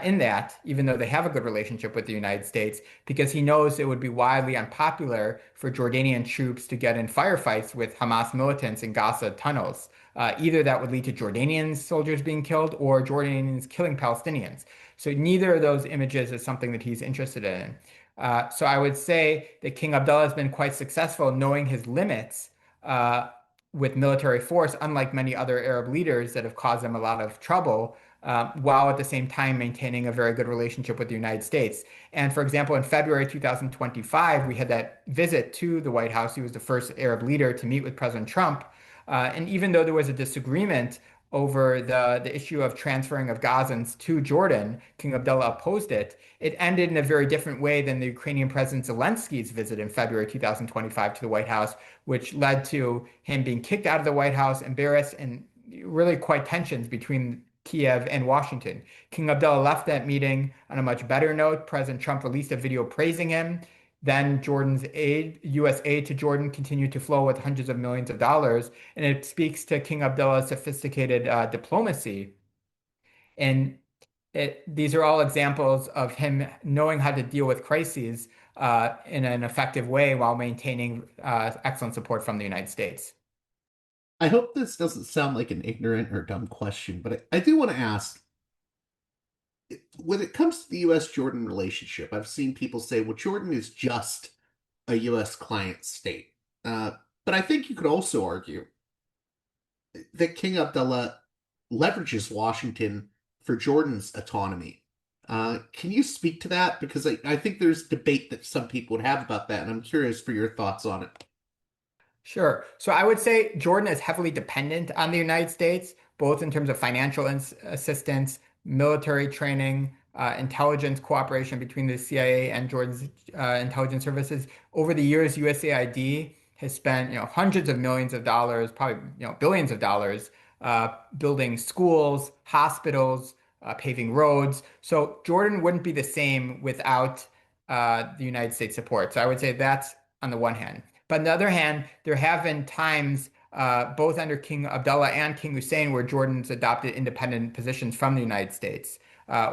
in that, even though they have a good relationship with the United States, because he knows it would be wildly unpopular for Jordanian troops to get in firefights with Hamas militants in Gaza tunnels. Either that would lead to Jordanian soldiers being killed or Jordanians killing Palestinians. So neither of those images is something that he's interested in. So I would say that King Abdullah has been quite successful knowing his limits with military force, unlike many other Arab leaders that have caused him a lot of trouble, while at the same time maintaining a very good relationship with the United States. And for example, in February 2025, we had that visit to the White House. He was the first Arab leader to meet with President Trump. And even though there was a disagreement over the issue of transferring of Gazans to Jordan, King Abdullah opposed it. It ended in a very different way than the Ukrainian President Zelensky's visit in February 2025 to the White House, which led to him being kicked out of the White House, embarrassed, and really quite tensions between Kiev and Washington. King Abdullah left that meeting on a much better note. President Trump released a video praising him. Then Jordan's U.S. aid to Jordan continued to flow with hundreds of millions of dollars. And it speaks to King Abdullah's sophisticated diplomacy. And these are all examples of him knowing how to deal with crises in an effective way while maintaining excellent support from the United States.
I hope this doesn't sound like an ignorant or dumb question, but I do want to ask, when it comes to the US Jordan relationship, I've seen people say, well, Jordan is just a US client state. Uh, but I think you could also argue that King Abdullah leverages Washington for Jordan's autonomy. Can you speak to that? Because I think there's debate that some people would have about that, and I'm curious for your thoughts on it.
Sure. So I would say Jordan is heavily dependent on the United States, both in terms of financial assistance, military training, intelligence cooperation between the CIA and Jordan's intelligence services. Over the years, USAID has spent, hundreds of millions of dollars, probably, billions of dollars, building schools, hospitals, paving roads. So Jordan wouldn't be the same without the United States support. So I would say that's on the one hand. But on the other hand, there have been times, both under King Abdullah and King Hussein, where Jordan's adopted independent positions from the United States.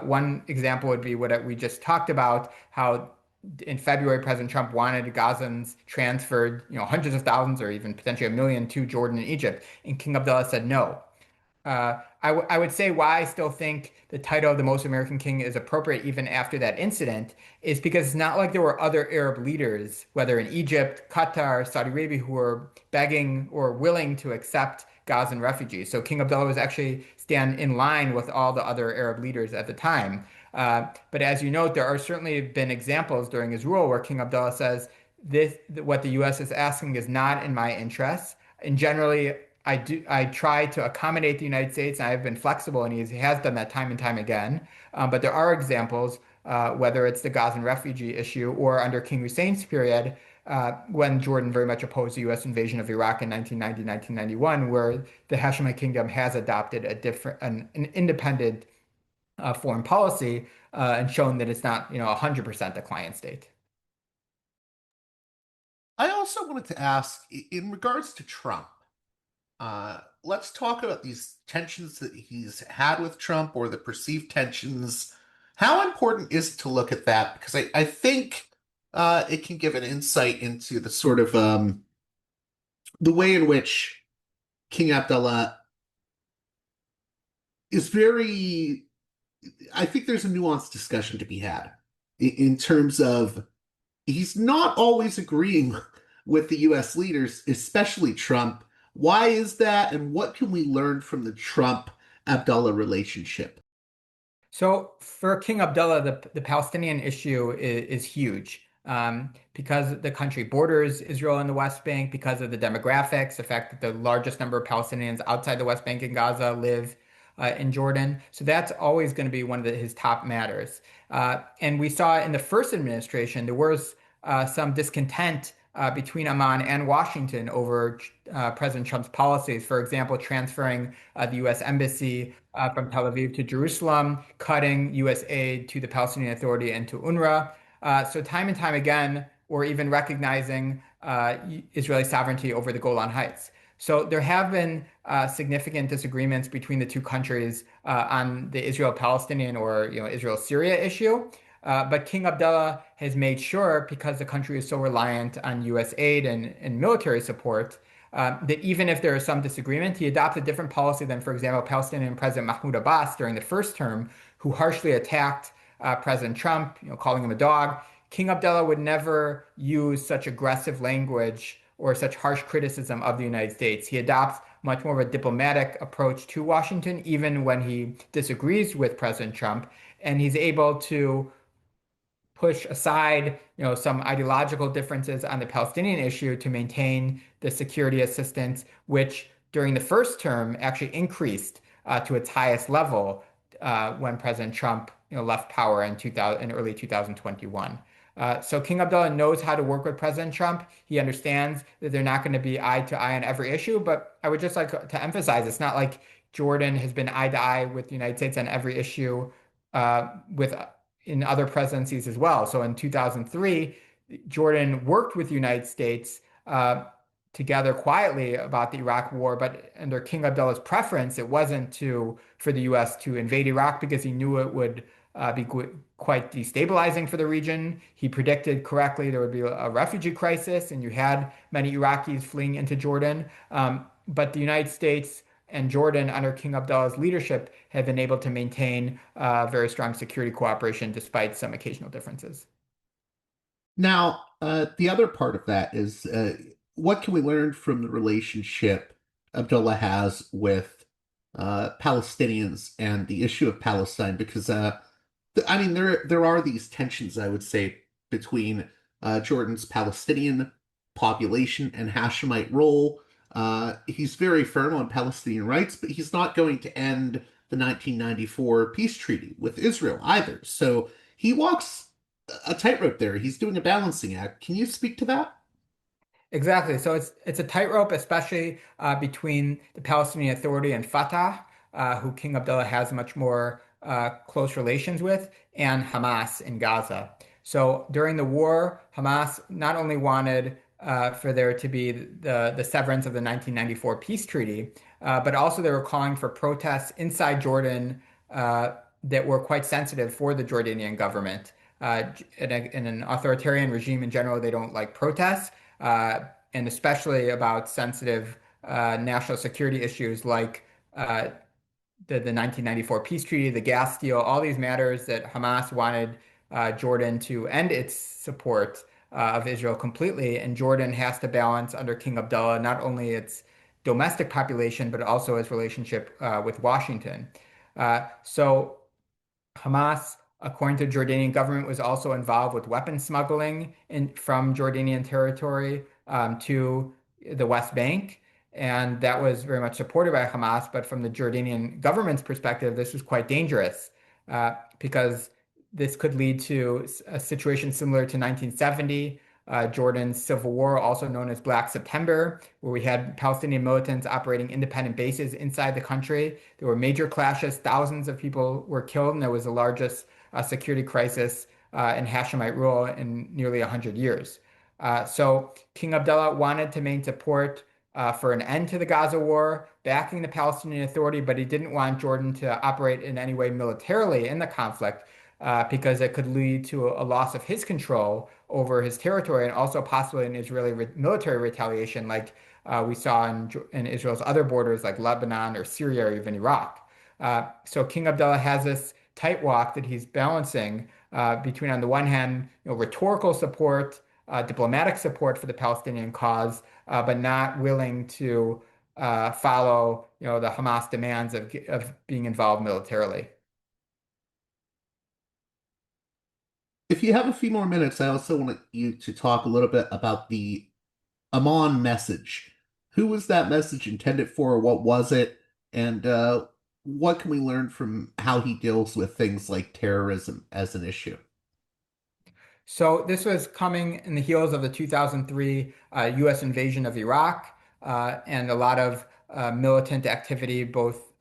One example would be what we just talked about, how in February, President Trump wanted Gazans transferred, hundreds of thousands or even potentially a million to Jordan and Egypt, and King Abdullah said no. I would say why I still think the title of the most American king is appropriate even after that incident is because it's not like there were other Arab leaders, whether in Egypt, Qatar, Saudi Arabia, who were begging or willing to accept Gazan refugees. So King Abdullah was actually stand in line with all the other Arab leaders at the time. But as you note, there are certainly been examples during his rule where King Abdullah says, what the U.S. is asking is not in my interests. And generally, I try to accommodate the United States, and I've been flexible, and he has done that time and time again. But there are examples, whether it's the Gazan refugee issue or under King Hussein's period, when Jordan very much opposed the U.S. invasion of Iraq in 1990, 1991, where the Hashemite kingdom has adopted an independent foreign policy and shown that it's not, 100% a client state.
I also wanted to ask, in regards to Trump, let's talk about these tensions that he's had with Trump or the perceived tensions. How important is it to look at that? Because I think it can give an insight into the sort of the way in which King Abdullah is very. I think there's a nuanced discussion to be had in terms of he's not always agreeing with the US leaders, especially Trump. Why is that, and what can we learn from the Trump Abdullah relationship?
So for King Abdullah, the Palestinian issue is huge because the country borders Israel and the West Bank, because of the demographics, the fact that the largest number of Palestinians outside the West Bank and Gaza live in Jordan. So that's always going to be one of his top matters. And we saw in the first administration, there was some discontent between Amman and Washington over President Trump's policies. For example, transferring the U.S. embassy from Tel Aviv to Jerusalem, cutting U.S. aid to the Palestinian Authority and to UNRWA. So time and time again, or even recognizing Israeli sovereignty over the Golan Heights. So there have been significant disagreements between the two countries on the Israel-Palestinian or Israel-Syria issue. But King Abdullah has made sure, because the country is so reliant on U.S. aid and military support, that even if there is some disagreement, he adopted a different policy than, for example, Palestinian President Mahmoud Abbas during the first term, who harshly attacked President Trump, calling him a dog. King Abdullah would never use such aggressive language or such harsh criticism of the United States. He adopts much more of a diplomatic approach to Washington, even when he disagrees with President Trump, and he's able to push aside, some ideological differences on the Palestinian issue to maintain the security assistance, which during the first term actually increased to its highest level when President Trump, left power in early 2021. So King Abdullah knows how to work with President Trump. He understands that they're not going to be eye to eye on every issue, but I would just like to emphasize it's not like Jordan has been eye to eye with the United States on every issue with in other presidencies as well. So in 2003, Jordan worked with the United States together quietly about the Iraq War, but under King Abdullah's preference, it wasn't for the U.S. to invade Iraq because he knew it would be quite destabilizing for the region. He predicted correctly there would be a refugee crisis, and you had many Iraqis fleeing into Jordan. But the United States and Jordan, under King Abdullah's leadership, have been able to maintain very strong security cooperation despite some occasional differences.
Now, the other part of that is what can we learn from the relationship Abdullah has with Palestinians and the issue of Palestine? Because I mean, there are these tensions, I would say, between Jordan's Palestinian population and Hashemite role. He's very firm on Palestinian rights, but he's not going to end the 1994 peace treaty with Israel either. So he walks a tightrope there. He's doing a balancing act. Can you speak to that?
Exactly. So it's a tightrope, especially between the Palestinian Authority and Fatah, who King Abdullah has much more close relations with, and Hamas in Gaza. So during the war, Hamas not only wanted for there to be the severance of the 1994 peace treaty, but also they were calling for protests inside Jordan that were quite sensitive for the Jordanian government. In an authoritarian regime in general, they don't like protests, and especially about sensitive national security issues like the 1994 peace treaty, the gas deal, all these matters that Hamas wanted Jordan to end its support of Israel completely. And Jordan has to balance under King Abdullah not only its domestic population, but also its relationship with Washington. So Hamas, according to the Jordanian government, was also involved with weapon smuggling from Jordanian territory to the West Bank. And that was very much supported by Hamas. But from the Jordanian government's perspective, this was quite dangerous because this could lead to a situation similar to 1970, Jordan's civil war, also known as Black September, where we had Palestinian militants operating independent bases inside the country. There were major clashes, thousands of people were killed, and there was the largest security crisis in Hashemite rule in nearly 100 years. So King Abdullah wanted to maintain support for an end to the Gaza war, backing the Palestinian Authority, but he didn't want Jordan to operate in any way militarily in the conflict because it could lead to a loss of his control over his territory and also possibly an Israeli military retaliation like we saw in Israel's other borders like Lebanon or Syria or even Iraq. So King Abdullah has this tight walk that he's balancing between, on the one hand, rhetorical support, diplomatic support for the Palestinian cause, but not willing to follow, the Hamas demands of being involved militarily.
If you have a few more minutes, I also want you to talk a little bit about the Amman message. Who was that message intended for? What was it? And what can we learn from how he deals with things like terrorism as an issue?
So this was coming in the heels of the 2003 U.S. invasion of Iraq and a lot of militant activity, both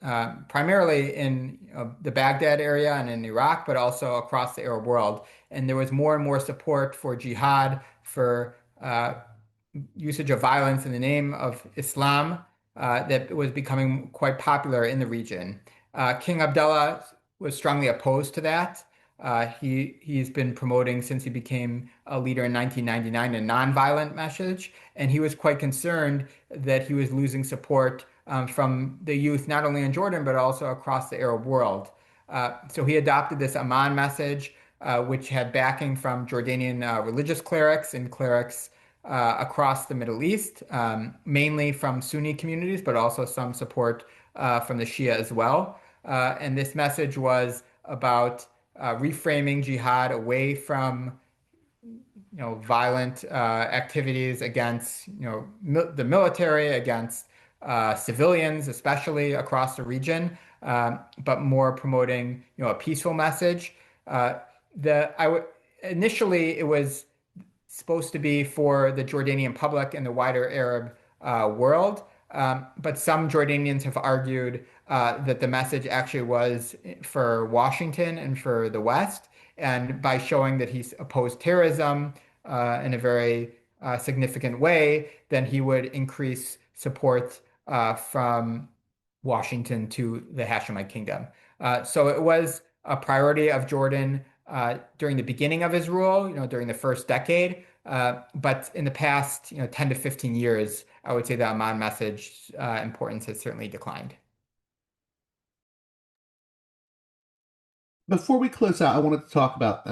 primarily in the Baghdad area and in Iraq, but also across the Arab world. And there was more and more support for jihad, for usage of violence in the name of Islam that was becoming quite popular in the region. King Abdullah was strongly opposed to that. He's been promoting since he became a leader in 1999 a nonviolent message, and he was quite concerned that he was losing support from the youth, not only in Jordan but also across the Arab world. So he adopted this Amman message, which had backing from Jordanian religious clerics and clerics across the Middle East, mainly from Sunni communities, but also some support from the Shia as well. And this message was about reframing jihad away from violent activities against the military, against civilians, especially across the region, but more promoting a peaceful message. Initially it was supposed to be for the Jordanian public and the wider Arab world. But some Jordanians have argued that the message actually was for Washington and for the West. And by showing that he's opposed terrorism in a very significant way, then he would increase support from Washington to the Hashemite kingdom. So it was a priority of Jordan during the beginning of his rule, during the first decade. But in the past, 10 to 15 years, I would say the Amman message importance has certainly declined.
Before we close out, I wanted to talk about,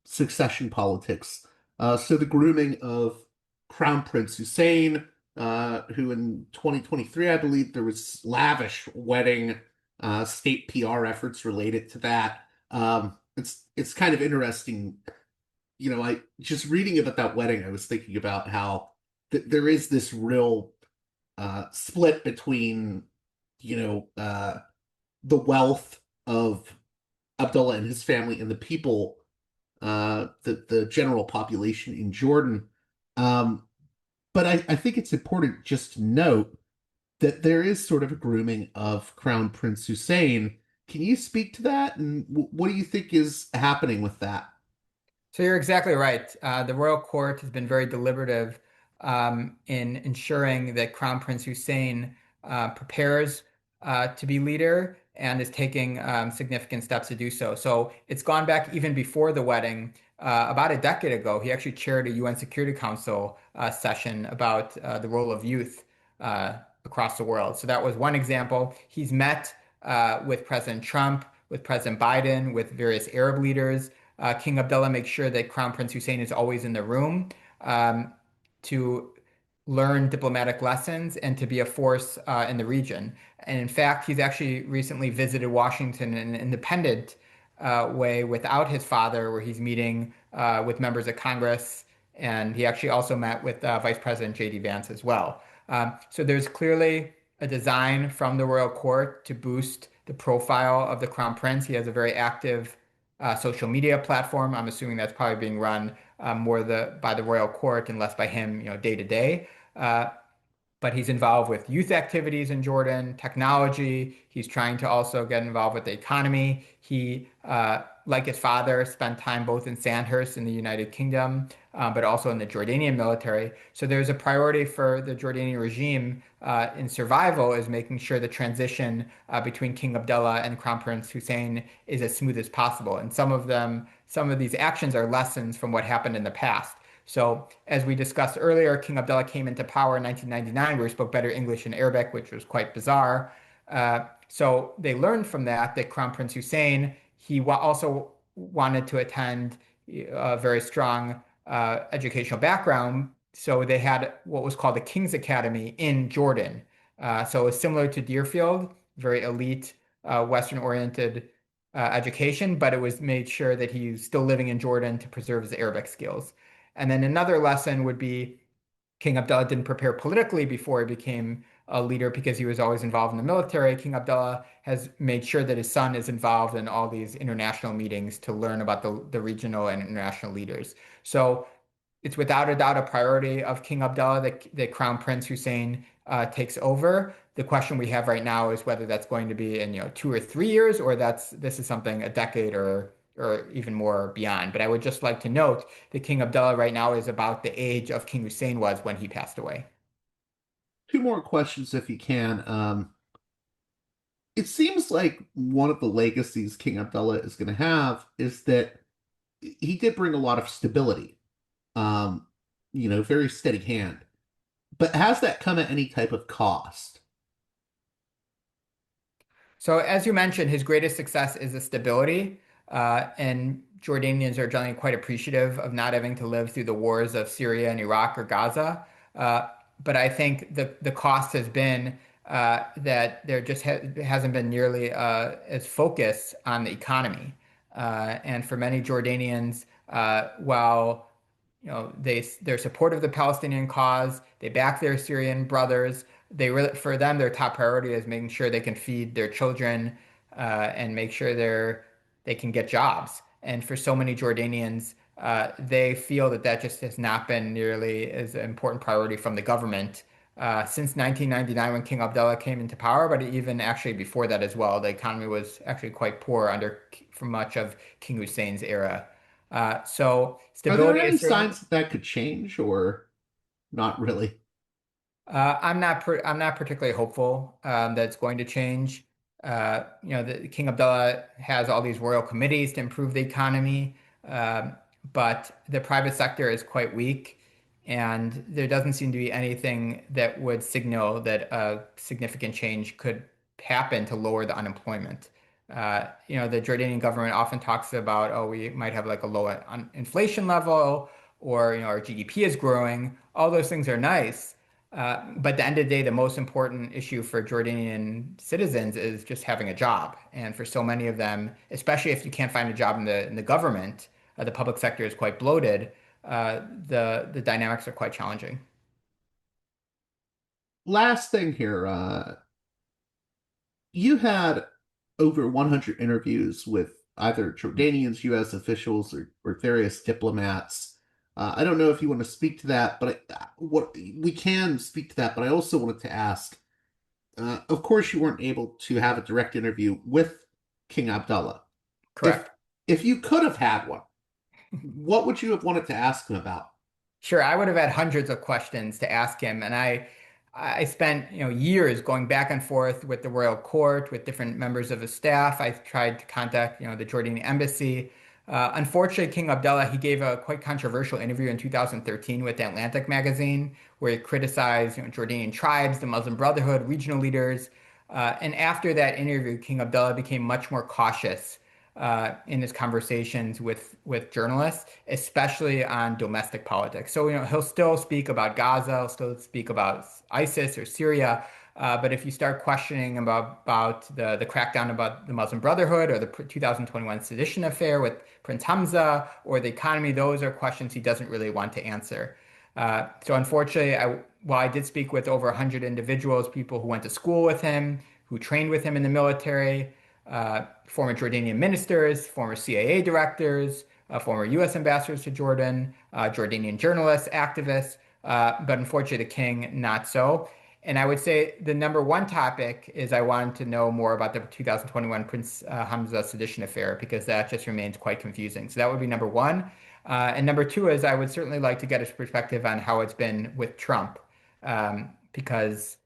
succession politics. So the grooming of Crown Prince Hussein, who in 2023, I believe there was lavish wedding, state PR efforts related to that. It's kind of interesting. I just reading about that wedding, I was thinking about how there is this real split between, the wealth of Abdullah and his family and the people, the general population in Jordan. Um, but I think it's important just to note that there is sort of a grooming of Crown Prince Hussein. Can you speak to that? And what do you think is happening with that?
So you're exactly right. The royal court has been very deliberative in ensuring that Crown Prince Hussein prepares to be leader and is taking significant steps to do so. So it's gone back even before the wedding. About a decade ago, he actually chaired a UN Security Council session about the role of youth across the world. So that was one example. He's met with President Trump, with President Biden, with various Arab leaders. King Abdullah makes sure that Crown Prince Hussein is always in the room to learn diplomatic lessons and to be a force in the region. And in fact, he's actually recently visited Washington in an independent way without his father, where he's meeting with members of Congress. And he actually also met with Vice President J.D. Vance as well. So there's clearly a design from the royal court to boost the profile of the Crown Prince. He has a very active social media platform. I'm assuming that's probably being run more by the royal court and less by him, day to day. But he's involved with youth activities in Jordan, technology. He's trying to also get involved with the economy. He, like his father, spent time both in Sandhurst in the United Kingdom, but also in the Jordanian military. So there's a priority for the Jordanian regime in survival is making sure the transition between King Abdullah and Crown Prince Hussein is as smooth as possible. And some of these actions are lessons from what happened in the past. So, as we discussed earlier, King Abdullah came into power in 1999, where he spoke better English and Arabic, which was quite bizarre. So they learned from that Crown Prince Hussein, he also wanted to attend a very strong educational background. So they had what was called the King's Academy in Jordan. So it's similar to Deerfield, very elite, Western-oriented education, but it was made sure that he's still living in Jordan to preserve his Arabic skills. And then another lesson would be King Abdullah didn't prepare politically before he became a leader because he was always involved in the military. King Abdullah has made sure that his son is involved in all these international meetings to learn about the regional and international leaders. So it's without a doubt a priority of King Abdullah that Crown Prince Hussein takes over. The question we have right now is whether that's going to be in 2 or 3 years, or this is something a decade or even more beyond. But I would just like to note that King Abdullah right now is about the age of King Hussein was when he passed away.
Two more questions, if you can. It seems like one of the legacies King Abdullah is going to have is that he did bring a lot of stability, very steady hand. But has that come at any type of cost?
So, as you mentioned, his greatest success is the stability, and Jordanians are generally quite appreciative of not having to live through the wars of Syria and Iraq or Gaza. But I think the cost has been that there just hasn't been nearly as focus on the economy. And for many Jordanians, while they're supportive of the Palestinian cause. They back their Syrian brothers. For them, their top priority is making sure they can feed their children and make sure they can get jobs. And for so many Jordanians, they feel that just has not been nearly as an important priority from the government since 1999 when King Abdullah came into power, but even actually before that as well. The economy was actually quite poor for much of King Hussein's era. So
Are there
stability
any
is certainly.
signs that that could change or not really?
I'm not particularly hopeful that it's going to change. The King Abdullah has all these royal committees to improve the economy, um, but the private sector is quite weak, and there doesn't seem to be anything that would signal that a significant change could happen to lower the unemployment. The Jordanian government often talks about, oh, we might have like a low inflation level, or our GDP is growing. All those things are nice. But at the end of the day, the most important issue for Jordanian citizens is just having a job. And for so many of them, especially if you can't find a job in the government, the public sector is quite bloated. The dynamics are quite challenging.
Last thing here, you had over 100 interviews with either Jordanians, U.S. officials, or various diplomats. I don't know if you want to speak to that, but what we can speak to that. But I also wanted to ask. Of course, you weren't able to have a direct interview with King Abdullah. If
Correct.
if you could have had one, what would you have wanted to ask him about?
Sure, I would have had hundreds of questions to ask him, and I spent years going back and forth with the royal court, with different members of his staff. I tried to contact the Jordanian embassy. Unfortunately, King Abdullah, he gave a quite controversial interview in 2013 with the Atlantic magazine, where he criticized Jordanian tribes, the Muslim Brotherhood, regional leaders. And after that interview, King Abdullah became much more cautious in his conversations with journalists, especially on domestic politics. So, he'll still speak about Gaza, he'll still speak about ISIS or Syria. But if you start questioning about the crackdown about the Muslim Brotherhood or the 2021 sedition affair with Prince Hamza or the economy, those are questions he doesn't really want to answer. So unfortunately, while I did speak with over 100 individuals, people who went to school with him, who trained with him in the military, former Jordanian ministers, former CIA directors, former U.S. ambassadors to Jordan, Jordanian journalists, activists, but unfortunately, the king not so. And I would say the number one topic is I wanted to know more about the 2021 Prince Hamza sedition affair because that just remains quite confusing. So that would be number one. And number two is I would certainly like to get his perspective on how it's been with Trump, because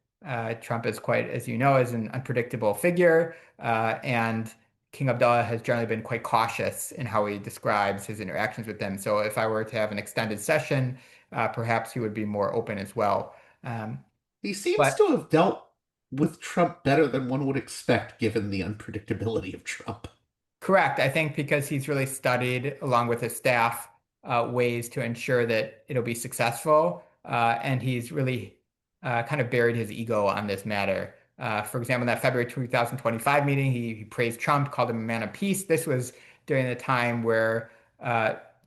Trump is quite, as you know, is an unpredictable figure, and King Abdullah has generally been quite cautious in how he describes his interactions with them. So if I were to have an extended session, perhaps he would be more open as well. Um,
He seems to
but
have dealt with Trump better than one would expect, given the unpredictability of Trump.
Correct. I think because he's really studied, along with his staff, ways to ensure that it'll be successful. And he's really kind of buried his ego on this matter. For example, in that February 2025 meeting, he praised Trump, called him a man of peace. This was during the time where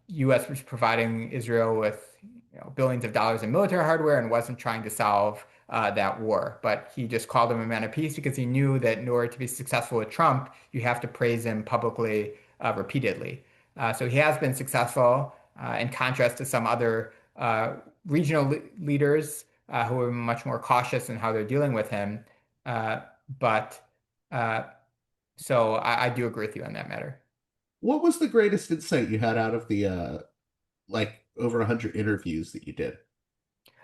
U.S. was providing Israel with billions of dollars in military hardware and wasn't trying to solve that war. But he just called him a man of peace because he knew that in order to be successful with Trump, you have to praise him publicly, repeatedly. So he has been successful in contrast to some other regional leaders who are much more cautious in how they're dealing with him. Uh, but uh, so I do agree with you on that matter.
What was the greatest insight you had out of the like over 100 interviews that you did?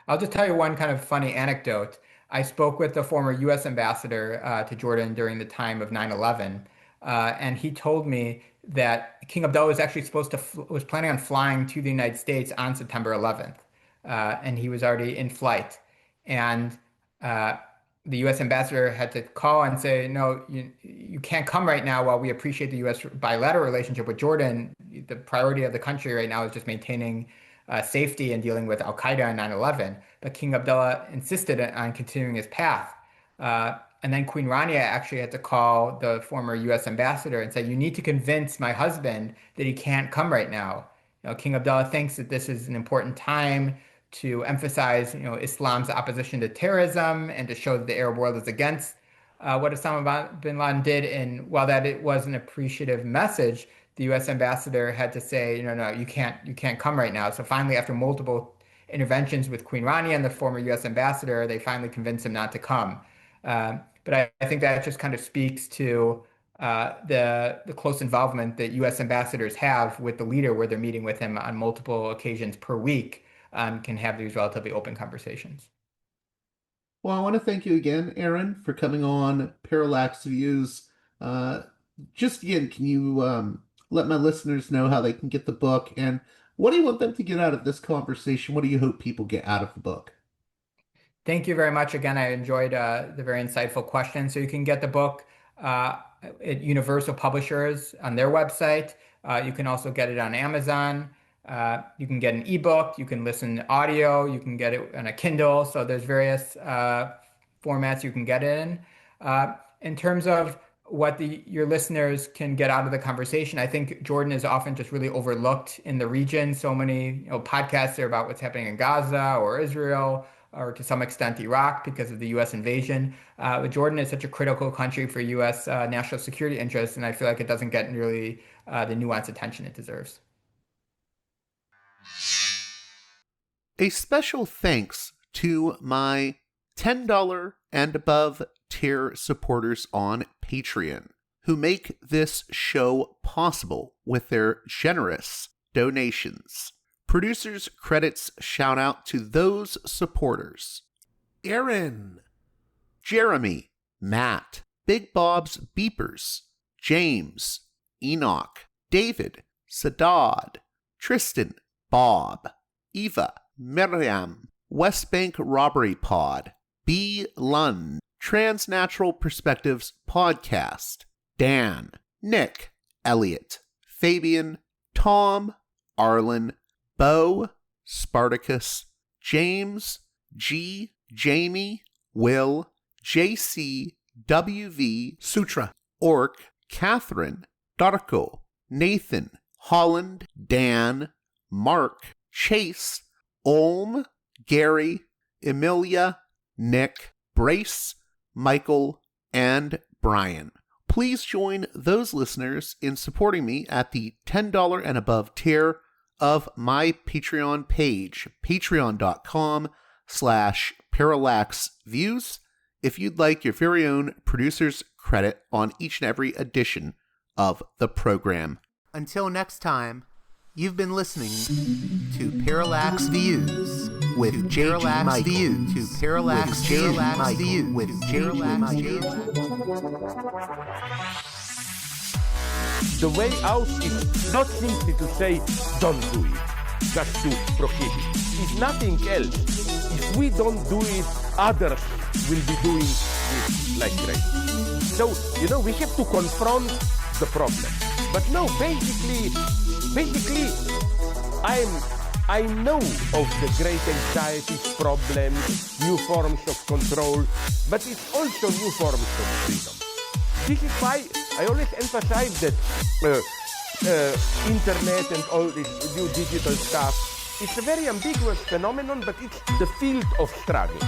I'll just tell you one kind of funny anecdote. I spoke with the former U.S. ambassador to Jordan during the time of 9/11, and he told me that King Abdullah was actually was planning on flying to the United States on September 11th, and he was already in flight. And uh, the U.S. ambassador had to call and say, "No, you can't come right now. While we appreciate the U.S. bilateral relationship with Jordan, the priority of the country right now is just maintaining." Safety and dealing with Al Qaeda on 9/11, but King Abdullah insisted on continuing his path. And then Queen Rania actually had to call the former U.S. ambassador and say, "You need to convince my husband that he can't come right now." King Abdullah thinks that this is an important time to emphasize, Islam's opposition to terrorism and to show that the Arab world is against what Osama bin Laden did. And while that it was an appreciative message, the U.S. ambassador had to say, no, no, you can't come right now. So finally, after multiple interventions with Queen Rania and the former U.S. ambassador, they finally convinced him not to come. But I think that just kind of speaks to the close involvement that U.S. ambassadors have with the leader, where they're meeting with him on multiple occasions per week, can have these relatively open conversations.
Well, I want to thank you again, Aaron, for coming on Parallax Views. Just again, can you let my listeners know how they can get the book, and what do you want them to get out of this conversation? What do you hope people get out of the book?
Thank you very much. Again, I enjoyed the very insightful questions. So you can get the book at Universal Publishers on their website. You can also get it on Amazon. You can get an ebook. You can listen to audio. You can get it on a Kindle. So there's various formats you can get it in. In terms of what your listeners can get out of the conversation, I think Jordan is often just really overlooked in the region. So many podcasts are about what's happening in Gaza or Israel, or to some extent Iraq because of the U.S. invasion. But Jordan is such a critical country for U.S. National security interests, and I feel like it doesn't get really the nuanced attention it deserves.
A special thanks to my $10 and above tier supporters on Patreon, who make this show possible with their generous donations. Producers' credits shout out to those supporters: Aaron, Jeremy, Matt, Big Bob's Beepers, James, Enoch, David, Sadad, Tristan, Bob, Eva, Miriam, West Bank Robbery Pod, B. Lund, Transnatural Perspectives Podcast, Dan, Nick, Elliot, Fabian, Tom, Arlen, Bo, Spartacus, James, G, Jamie, Will, JC, WV, Sutra, Orc, Catherine, Darko, Nathan, Holland, Dan, Mark, Chase, Olm, Gary, Emilia, Nick, Brace, Michael, and Brian. Please join those listeners in supporting me at the $10 and above tier of my Patreon page, patreon.com/parallaxviews, if you'd like your very own producer's credit on each and every edition of the program.
Until next time, you've been listening to Parallax Views with Parallax Views to Parallax Views with Parallax Views.
The way out is not simply to say, don't do it, just to prohibit. It's nothing else. If we don't do it, others will be doing it like crazy. So, we have to confront the problem. But no, basically, I know of the great anxieties, problems, new forms of control, but it's also new forms of freedom. This is why I always emphasize that internet and all this new digital stuff, it's a very ambiguous phenomenon, but it's the field of struggle.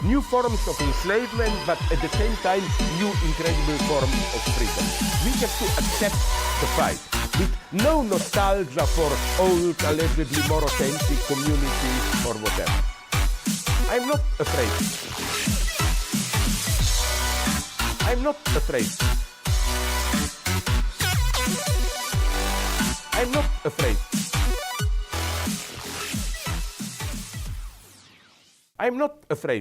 New forms of enslavement, but at the same time, new incredible forms of freedom. We have to accept the fight with no nostalgia for old, allegedly more authentic communities or whatever. I'm not afraid. I'm not afraid. I'm not afraid. I'm not afraid.